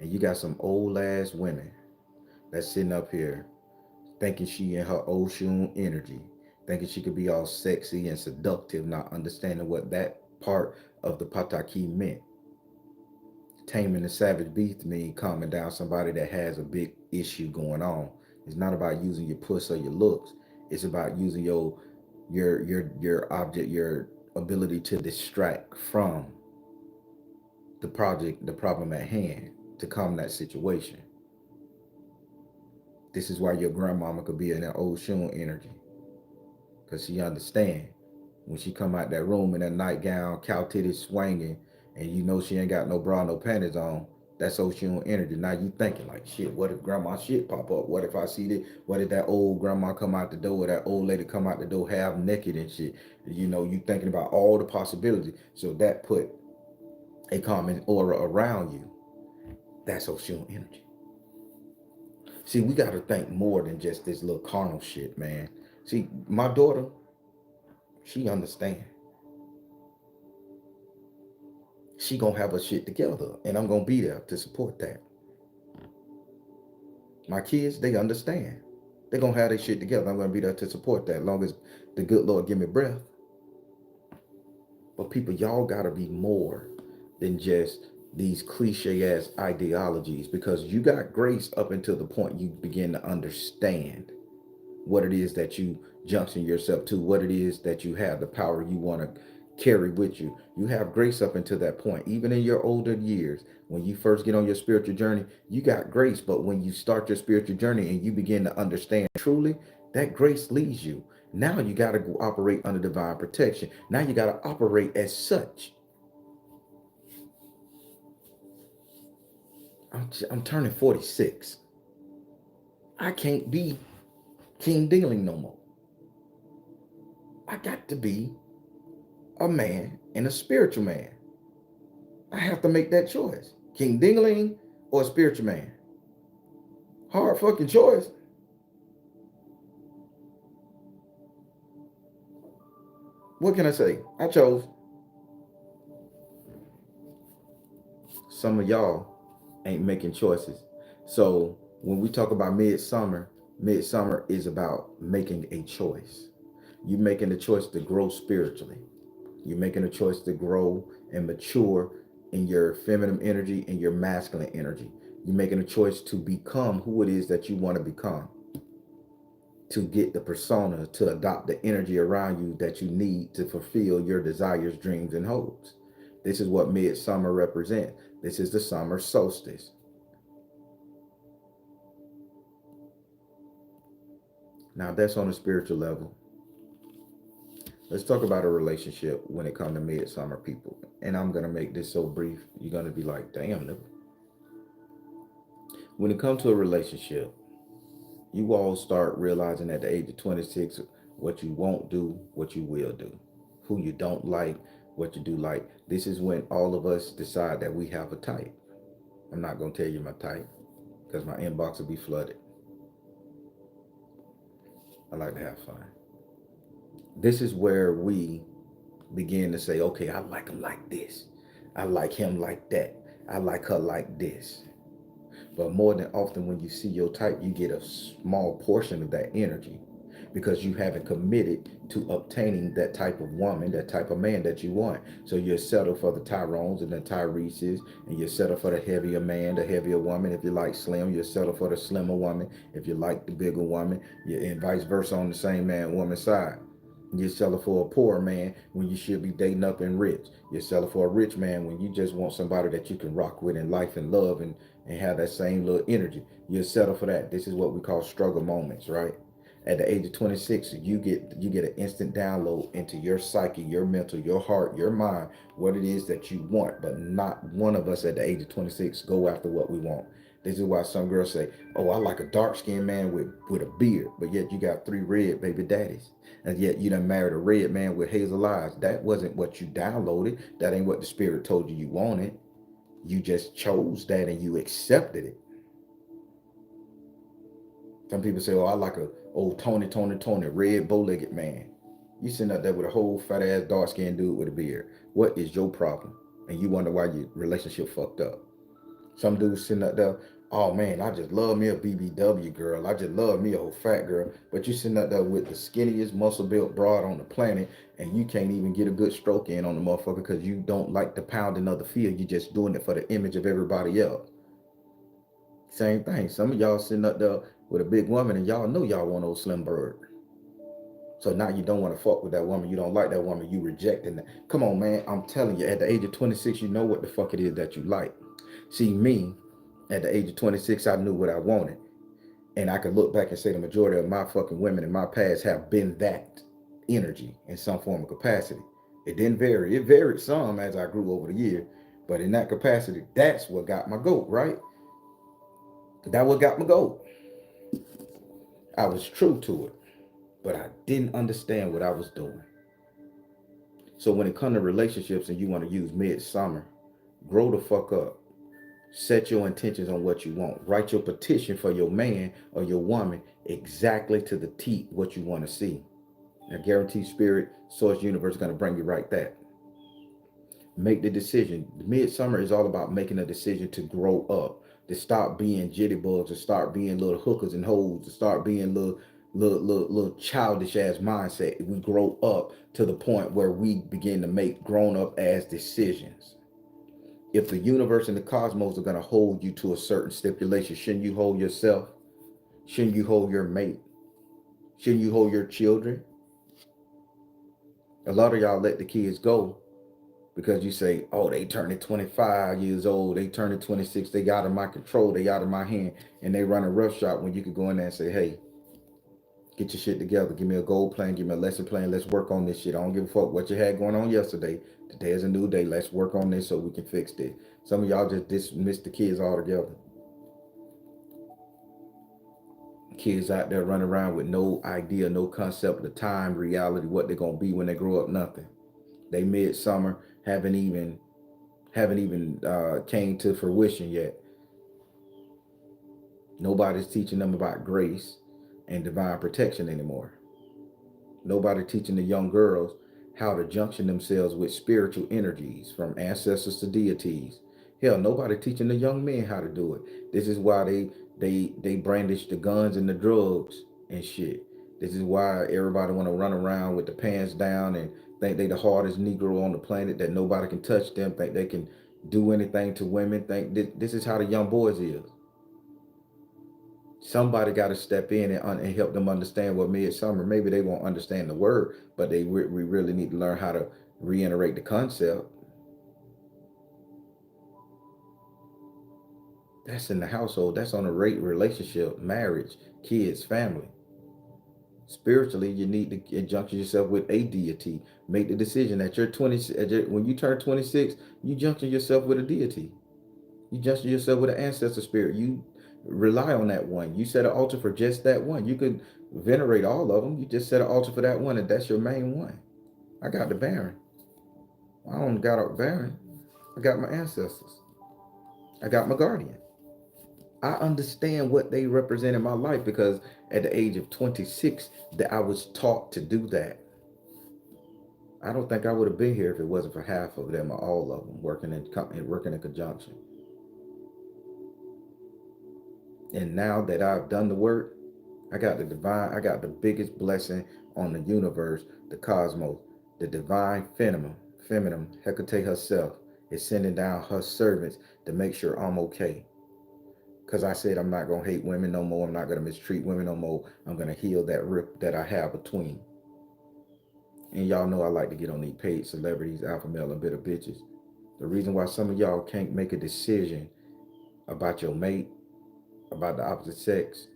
And you got some old ass women that's sitting up here thinking she in her ocean energy, thinking she could be all sexy and seductive, not understanding what that part of the pataki meant. Taming the savage beast mean calming down somebody that has a big issue going on. It's not about using your puss or your looks. It's about using your object, your ability to distract from the problem at hand, to calm that situation. This is why your grandmama could be in that old Shun energy, because she understand when she come out that room in that nightgown, cow titties swinging, and you know she ain't got no bra, no panties on. That's Oshun energy. Now you thinking like, shit, what if grandma shit pop up? What if I see this? What if that old grandma come out the door, or that old lady come out the door half naked and shit? You know, you thinking about all the possibilities. So that put a common aura around you. That's Oshun energy. See, we got to think more than just this little carnal shit, man. See, my daughter, she understand. She gonna have her shit together, and I'm gonna be there to support that. My kids, they understand. They gonna have their shit together. I'm gonna be there to support that, as long as the good Lord give me breath. But people, y'all gotta be more than just these cliche ass ideologies, because you got grace up until the point you begin to understand what it is that you junction yourself to, what it is that you have, the power you want to carry with you. You have grace up until that point. Even in your older years, when you first get on your spiritual journey, you got grace. But when you start your spiritual journey and you begin to understand truly, that grace leads you. Now you got to go operate under divine protection. Now you got to operate as such. I'm turning 46. I can't be King Dingling no more. I got to be a man and a spiritual man. I have to make that choice. King Dingling or a spiritual man. Hard fucking choice. What can I say? I chose. Some of y'all ain't making choices. So when we talk about midsummer, midsummer is about making a choice. You making a choice to grow spiritually. You're making a choice to grow and mature in your feminine energy and your masculine energy. You're making a choice to become who it is that you want to become, to get the persona, to adopt the energy around you that you need to fulfill your desires, dreams, and hopes. This is what midsummer represents. This is the summer solstice. Now that's on a spiritual level. Let's talk about a relationship when it comes to midsummer people. And I'm gonna make this so brief, you're gonna be like, damn, nigga. When it comes to a relationship, You all start realizing at the age of 26 what you won't do, what you will do, who you don't like, what you do like. This is when all of us decide that we have a type. I'm not going to tell you my type because my inbox will be flooded. I like to have fun. This is where we begin to say, okay, I like him like this. I like him like that. I like her like this. But more than often, when you see your type, you get a small portion of that energy because you haven't committed to obtaining that type of woman, that type of man that you want. So you're settled for the Tyrones and the Tyreses, and you're settled for the heavier man, the heavier woman. If you like slim, you're settled for the slimmer woman. If you like the bigger woman, and vice versa on the same man woman side. You're selling for a poor man when you should be dating up and rich. You're selling for a rich man when you just want somebody that you can rock with in life and love and have that same little energy. You'll settle for that. This is what we call struggle moments, right? At the age of 26, you get an instant download into your psyche, your mental, your heart, your mind, what it is that you want. But not one of us at the age of 26 go after what we want. This is why some girls say, "Oh, I like a dark skinned man with a beard," but yet you got 3 red baby daddies, and yet you done married a red man with hazel eyes. That wasn't what you downloaded. That ain't what the spirit told you wanted. You just chose that and you accepted it. Some people say, "Oh, I like a old Tony, red bow-legged man." You sitting up there with a whole fat ass dark skinned dude with a beard. What is your problem? And you wonder why your relationship fucked up. Some dudes sitting up there, "Oh man, I just love me a BBW girl. I just love me a whole fat girl." But you sitting up there with the skinniest muscle built broad on the planet, and you can't even get a good stroke in on the motherfucker because you don't like the pounding of the field. You're just doing it for the image of everybody else. Same thing. Some of y'all sitting up there with a big woman and y'all know y'all want old slim bird. So now you don't want to fuck with that woman. You don't like that woman. You rejecting that. Come on, man. I'm telling you, at the age of 26, you know what the fuck it is that you like. See, me, at the age of 26, I knew what I wanted. And I could look back and say the majority of my fucking women in my past have been that energy in some form of capacity. It didn't vary. It varied some as I grew over the year. But in that capacity, that's what got my goat, right? That what got my goat. I was true to it, but I didn't understand what I was doing. So when it comes to relationships and you want to use midsummer, grow the fuck up. Set your intentions on what you want. Write your petition for your man or your woman exactly to the T what you want to see. I guarantee spirit, source, universe is going to bring you right that. Make the decision. Midsummer is all about making a decision to grow up, to stop being jitterbugs, to start being little hookers and hoes, to start being little childish ass mindset. We grow up to the point where we begin to make grown up ass decisions. If the universe and the cosmos are going to hold you to a certain stipulation, shouldn't you hold yourself? Shouldn't you hold your mate? Shouldn't you hold your children? A lot of y'all let the kids go because you say, "Oh, they turning 25 years old, they turning 26, they got in my control, they out of my hand," and they run a rough shot when you could go in there and say, "Hey, get your shit together. Give me a goal plan, give me a lesson plan. Let's work on this shit. I don't give a fuck what you had going on yesterday. Today is a new day. Let's work on this so we can fix this." Some of y'all just dismiss the kids altogether. Kids out there running around with no idea, no concept of the time, reality, what they're gonna be when they grow up. Nothing. They midsummer haven't even came to fruition yet. Nobody's teaching them about grace and divine protection anymore. Nobody teaching the young girls how to junction themselves with spiritual energies from ancestors to deities. Hell, nobody teaching the young men how to do it. This is why they brandish the guns and the drugs and shit. This is why everybody want to run around with the pants down and think they the hardest Negro on the planet, that nobody can touch them, think they can do anything to women. Think this is how the young boys is. Somebody got to step in and help them understand what midsummer. Maybe they won't understand the word, but we really need to learn how to reiterate the concept. That's in the household. That's on a rate relationship, marriage, kids, family. Spiritually, you need to junction yourself with a deity. Make the decision at your 20, when you turn 26, you junction yourself with a deity. You junction yourself with an ancestor spirit. rely on that one. You set an altar for just that one. You could venerate all of them. You just set an altar for that one, and that's your main one. I got the Baron. I don't got a Baron. I got my ancestors. I got my guardian. I understand what they represent in my life because at the age of 26, that I was taught to do that. I don't think I would have been here if it wasn't for half of them or all of them working in conjunction. And now that I've done the work, I got the biggest blessing on the universe, the cosmos, the divine feminine, Hecate herself, is sending down her servants to make sure I'm okay. Because I said I'm not going to hate women no more. I'm not going to mistreat women no more. I'm going to heal that rip that I have between. And y'all know I like to get on these paid celebrities, alpha male, and bitter bitches. The reason why some of y'all can't make a decision about your mate, about the opposite sex,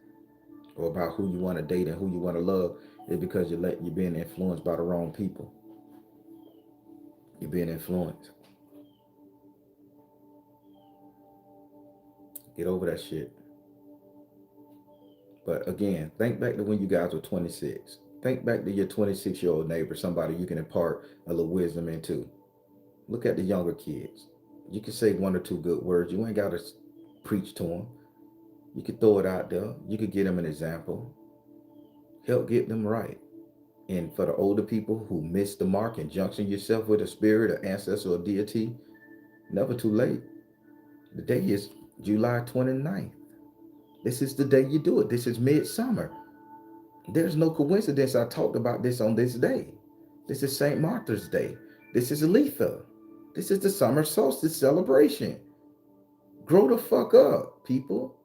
or about who you want to date and who you want to love is because you're being influenced by the wrong people. You're being influenced. Get over that shit. But again, think back to when you guys were 26. Think back to your 26-year-old neighbor, somebody you can impart a little wisdom into. Look at the younger kids. You can say one or two good words. You ain't got to preach to them. You could throw it out there. You could give them an example. Help get them right. And for the older people who missed the mark and junction yourself with a spirit, an ancestor, or deity, never too late. The day is July 29th. This is the day you do it. This is midsummer. There's no coincidence I talked about this on this day. This is S.O.L.Matters Day. This is Letha. This is the summer solstice celebration. Grow the fuck up, people.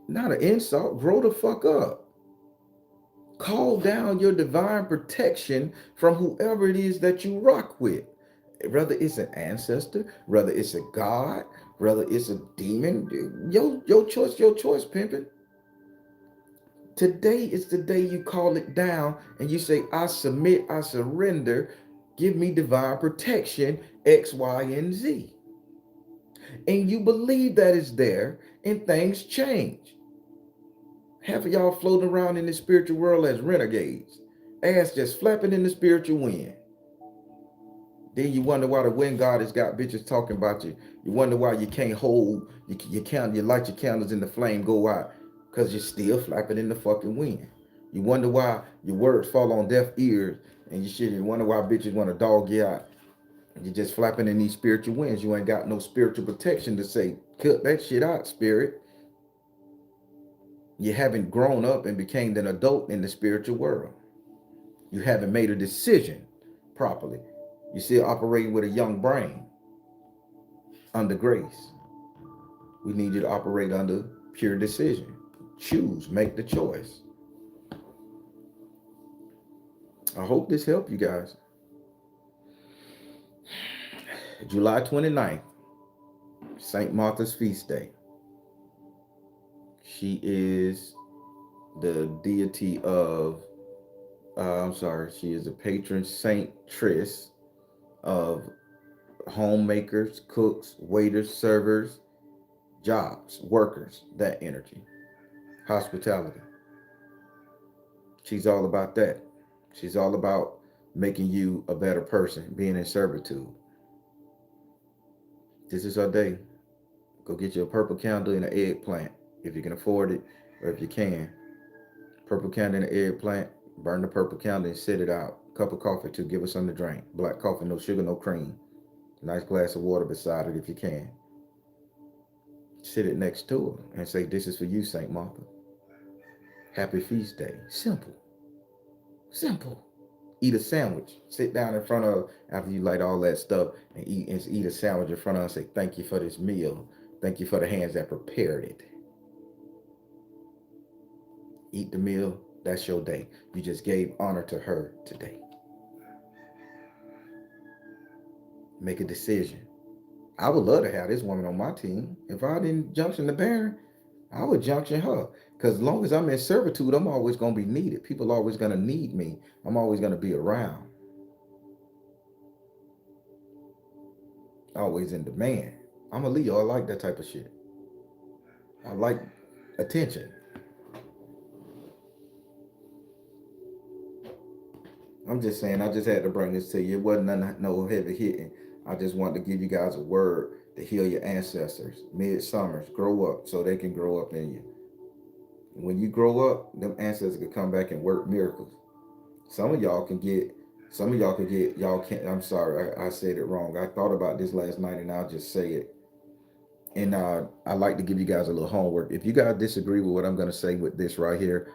Not an insult. Grow the fuck up. Call down your divine protection from whoever it is that you rock with. Whether it's an ancestor, whether it's a god, whether it's a demon, your choice, pimpin'. Today is the day you call it down and you say, I submit, I surrender, give me divine protection, X, Y, and Z. And you believe that it's there and things change. Half of y'all floating around in the spiritual world as renegades, ass just flapping in the spiritual wind. Then you wonder why the wind goddess got bitches talking about you. You wonder why you can't hold, you light your candles and the flame go out because you're still flapping in the fucking wind. You wonder why your words fall on deaf ears and you wonder why bitches want to dog you out. You're just flapping in these spiritual winds. You ain't got no spiritual protection to say, cut that shit out, spirit. You haven't grown up and became an adult in the spiritual world. You haven't made a decision properly. You're still operating with a young brain under grace. We need you to operate under pure decision. Choose, make the choice. I hope this helped you guys. July 29th, St. Martha's Feast Day. She is the deity of, she is the patron saintress of homemakers, cooks, waiters, servers, jobs, workers, that energy, hospitality. She's all about that. She's all about making you a better person, being in servitude. This is her day. Go get you a purple candle and an eggplant if you can afford it, or if you can. Purple candle and an eggplant. Burn the purple candle and sit it out. Cup of coffee too. Give her something to drink. Black coffee, no sugar, no cream. Nice glass of water beside it if you can. Sit it next to her and say, "This is for you, St. Martha. Happy feast day." Simple. Simple. Eat a sandwich. Sit down in front of, after you light all that stuff, and eat a sandwich in front of her and say, "Thank you for this meal. Thank you for the hands that prepared it." Eat the meal. That's your day. You just gave honor to her today. Make a decision. I would love to have this woman on my team. If I didn't junction the Baron, I would junction her. Because as long as I'm in servitude, I'm always going to be needed. People are always going to need me. I'm always going to be around. Always in demand. I'm a Leo. I like that type of shit. I like attention. I'm just saying, I just had to bring this to you. It wasn't no heavy hitting. I just wanted to give you guys a word to heal your ancestors. Midsummers, grow up so they can grow up in you. When you grow up, them ancestors can come back and work miracles. Some of y'all can get, some of y'all can get, y'all can't, I'm sorry, I said it wrong. I thought about this last night and I'll just say it. And I like to give you guys a little homework. If you guys disagree with what I'm going to say with this right here,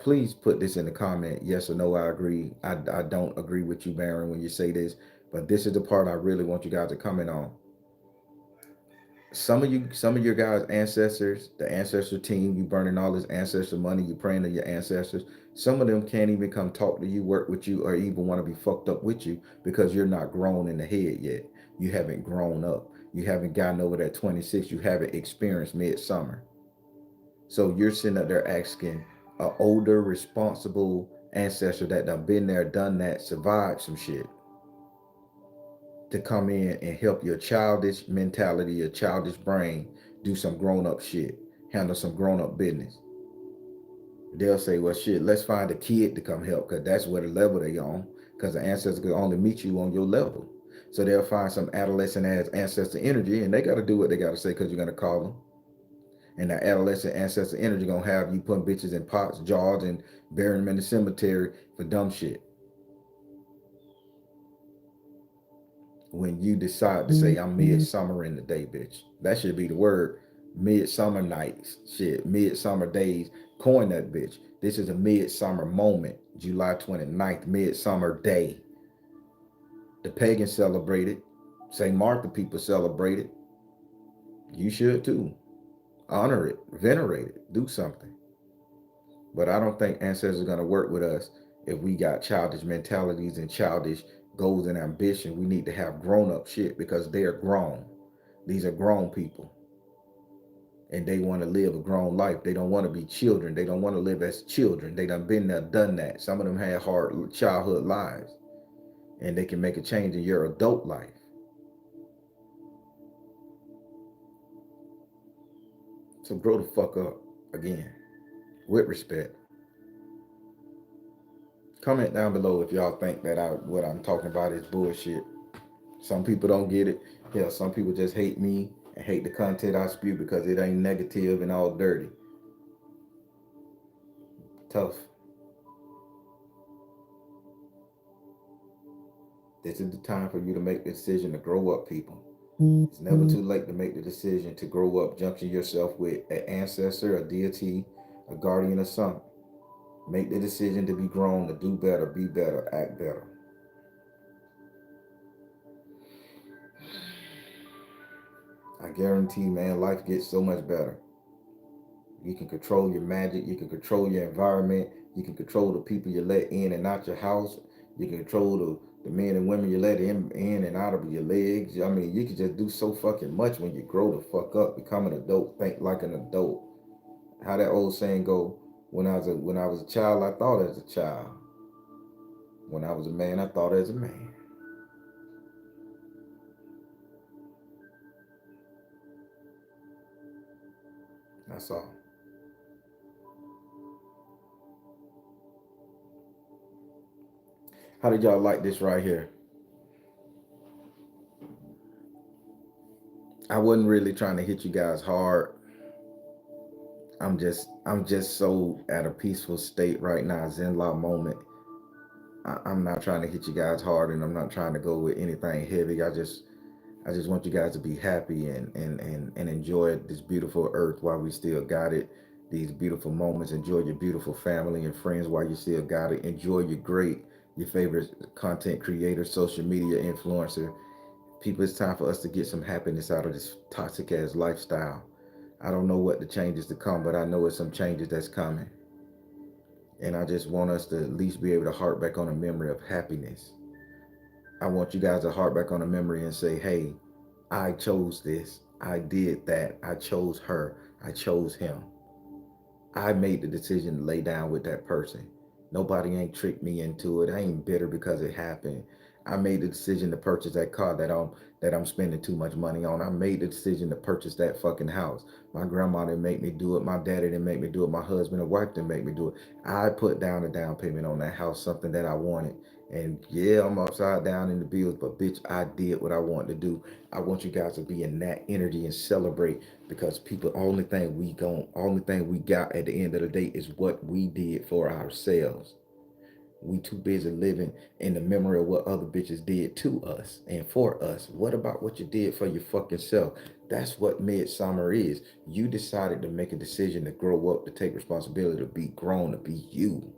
please put this in the comment. Yes or no, I agree. I don't agree with you, Baron, when you say this. But this is the part I really want you guys to comment on. Some of your guys' ancestors, the ancestor team, you burning all this ancestor money, you praying to your ancestors. Some of them can't even come talk to you, work with you, or even want to be fucked up with you because you're not grown in the head yet. You haven't grown up. You haven't gotten over that 26. You haven't experienced midsummer. So you're sitting up there asking an older, responsible ancestor that done been there, done that, survived some shit to come in and help your childish mentality, your childish brain do some grown up shit, handle some grown up business. They'll say, well, shit, let's find a kid to come help because that's what the level they on because the ancestors can only meet you on your level. So they'll find some adolescent ass ancestor energy and they got to do what they got to say because you're going to call them. And that adolescent ancestor energy going to have you putting bitches in pots, jars, and burying them in the cemetery for dumb shit. When you decide to say I'm midsummer in the day, bitch. That should be the word. Midsummer nights. Shit. Midsummer days. Coin that bitch. This is a midsummer moment. July 29th, midsummer day. The pagans celebrate it. St. Martha people celebrate it. You should too. Honor it. Venerate it. Do something. But I don't think ancestors are gonna work with us if we got childish mentalities and childish goals and ambition. We need to have grown up shit because they're grown. These are grown people and they want to live a grown life. They don't want to be children. They don't want to live as children. They done been there, done that. Some of them had hard childhood lives and they can make a change in your adult life. So grow the fuck up again with respect. Comment down below if y'all think that what I'm talking about is bullshit. Some people don't get it. Yeah, some people just hate me and hate the content I spew because it ain't negative and all dirty. Tough. This is the time for you to make the decision to grow up, people. It's never too late to make the decision to grow up. Junction yourself with an ancestor, a deity, a guardian, or something. Make the decision to be grown, to do better, be better, act better. I guarantee, man, life gets so much better. You can control your magic. You can control your environment. You can control the people you let in and out your house. You can control the men and women you let in and out of your legs. I mean, you can just do so fucking much when you grow the fuck up, become an adult, think like an adult. How that old saying go? When I was a child, I thought as a child. When I was a man, I thought as a man. That's all. How did y'all like this right here? I wasn't really trying to hit you guys hard. I'm just so at a peaceful state right now, Zen law moment. I'm not trying to hit you guys hard, and I'm not trying to go with anything heavy. I just want you guys to be happy and enjoy this beautiful earth while we still got it. These beautiful moments. Enjoy your beautiful family and friends while you still got it. Enjoy your favorite content creator, social media influencer. People, it's time for us to get some happiness out of this toxic ass lifestyle. I don't know what the changes to come, but I know it's some changes that's coming. And I just want us to at least be able to hark back on a memory of happiness. I want you guys to hark back on a memory and say, hey, I chose this. I did that. I chose her. I chose him. I made the decision to lay down with that person. Nobody ain't tricked me into it. I ain't bitter because it happened. I made the decision to purchase that car that I'm spending too much money on. I made the decision to purchase that fucking house. My grandma didn't make me do it. My daddy didn't make me do it. My husband and wife didn't make me do it. I put down a down payment on that house, something that I wanted. And yeah, I'm upside down in the bills, but bitch, I did what I wanted to do. I want you guys to be in that energy and celebrate, because people, only thing we got at the end of the day is what we did for ourselves. We too busy living in the memory of what other bitches did to us and for us. What about what you did for your fucking self? That's what midsummer is. You decided to make a decision to grow up, to take responsibility, to be grown, to be you.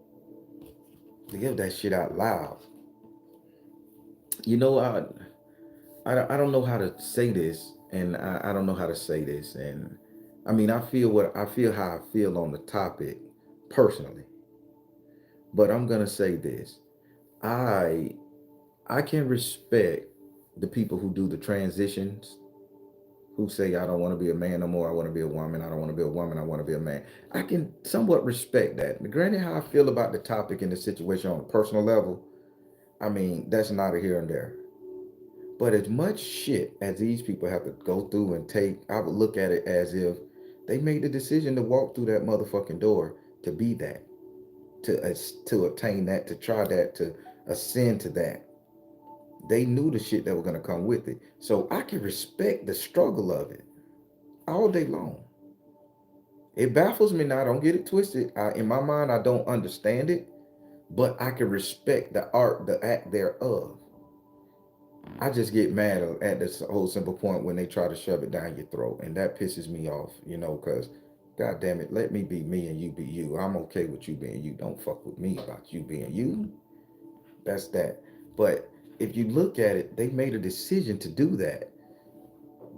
To give that shit out loud. You know, I don't know how to say this, and I don't know how to say this, and I mean, I feel how I feel on the topic personally, but I'm gonna say this. I I can respect the people who do the transitions, who say, I don't want to be a man no more. I want to be a woman. I don't want to be a woman. I want to be a man. I can somewhat respect that. Granted, how I feel about the topic and the situation on a personal level, I mean, that's neither here and there. But as much shit as these people have to go through and take, I would look at it as if they made the decision to walk through that motherfucking door to be that, to obtain that, to try that, to ascend to that. They knew the shit that was gonna come with it. So I can respect the struggle of it all day long. It baffles me now. Don't get it twisted. In my mind, I don't understand it, but I can respect the art, the act thereof. I just get mad at this whole simple point when they try to shove it down your throat, and that pisses me off. Because, God damn it, let me be me and you be you. I'm okay with you being you. Don't fuck with me about you being you. That's that. But if you look at it, they made a decision to do that.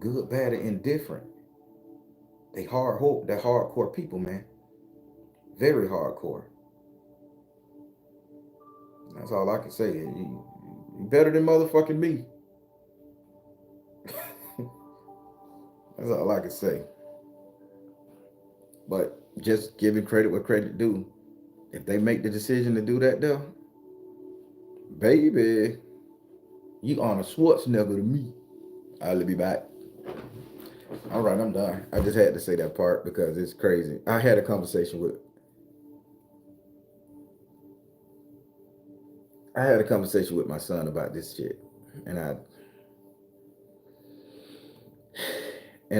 Good, bad, or indifferent. They're hardcore people, man. Very hardcore. That's all I can say. You better than motherfucking me. That's all I can say. But just giving credit where credit due. If they make the decision to do that, though, baby, you on a Schwarzenegger to me. I'll be back. All right, I'm done. I just had to say that part because it's crazy. I had a conversation with my son about this shit, and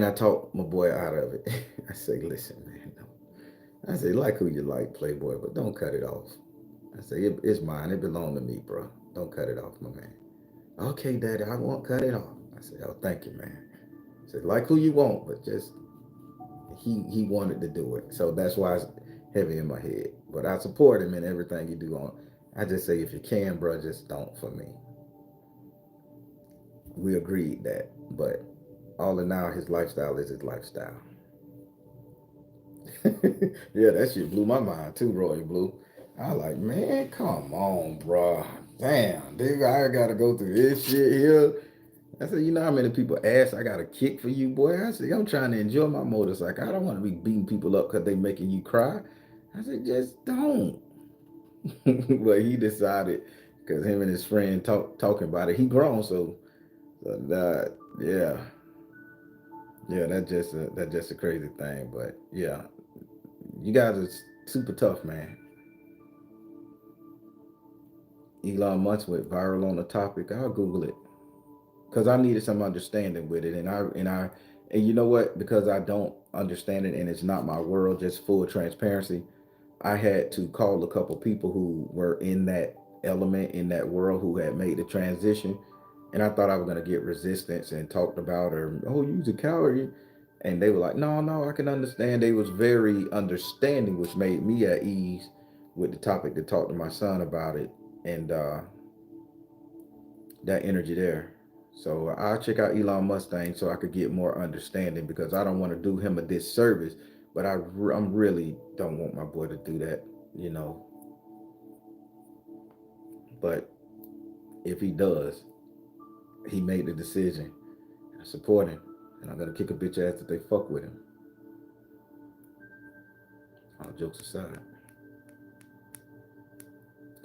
I talked my boy out of it. I say, listen, man. I say, like who you like, Playboy, but don't cut it off. I say, it's mine. It belonged to me, bro. Don't cut it off, my man. Okay, Daddy, I won't cut it off. I said, oh, thank you, man. I said, like who you want, but just he wanted to do it, so that's why it's heavy in my head. But I support him in everything he do on. I just say, if you can, bro, just don't for me. We agreed that, but all in all, his lifestyle is his lifestyle. Yeah, that shit blew my mind too, Roy Blue. I was like, man, come on, bro. Damn, dude, I gotta go through this shit here. I said, you know how many people ask I got a kick for you, boy? I said, I'm trying to enjoy my motorcycle. I don't want to be beating people up because they making you cry. I said, just don't. But he decided, because him and his friend talking about it. He grown, so yeah, yeah. That's just a crazy thing. But yeah, you guys are super tough, man. Elon Musk went viral on the topic. I'll Google it because I needed some understanding with it, and you know what? Because I don't understand it and it's not my world. Just full transparency, I had to call a couple people who were in that element, in that world, who had made the transition, and I thought I was gonna get resistance and talked about, or oh, you's a coward, and they were like, no, no, I can understand. They was very understanding, which made me at ease with the topic to talk to my son about it, and that energy there. So I'll check out Elon Mustang so I could get more understanding, because I don't want to do him a disservice, but I'm really don't want my boy to do that, you know. But if he does, he made the decision. I support him, and I'm gonna kick a bitch ass if they fuck with him. All jokes aside,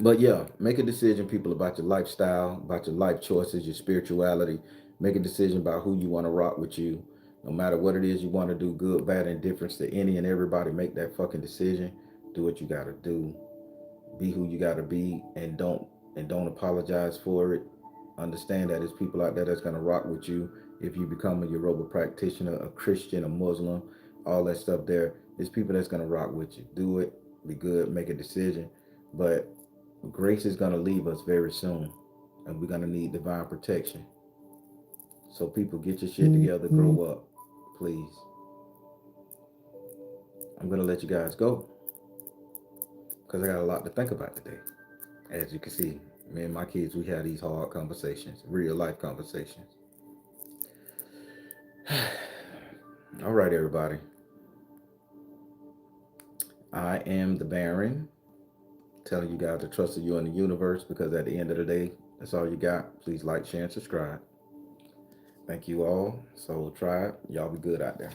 But yeah, make a decision, people, about your lifestyle, about your life choices, your spirituality. Make a decision about who you want to rock with you. No matter what it is you want to do, good, bad, indifference to any and everybody, make that fucking decision. Do what you gotta do. Be who you gotta be, and don't apologize for it. Understand that there's people out there that's gonna rock with you. If you become a Yoruba practitioner, a Christian, a Muslim, all that stuff there, there's people that's gonna rock with you. Do it, be good, make a decision. But grace is gonna leave us very soon. And we're gonna need divine protection. So people, get your shit together, grow up. Please. I'm gonna let you guys go because I got a lot to think about today. As you can see, me and my kids, we have these hard conversations, real life conversations. All right, everybody. I am the Baron, telling you guys to trust you in the universe, because at the end of the day, that's all you got. Please like, share, and subscribe. Thank you all. Soul Tribe. Y'all be good out there.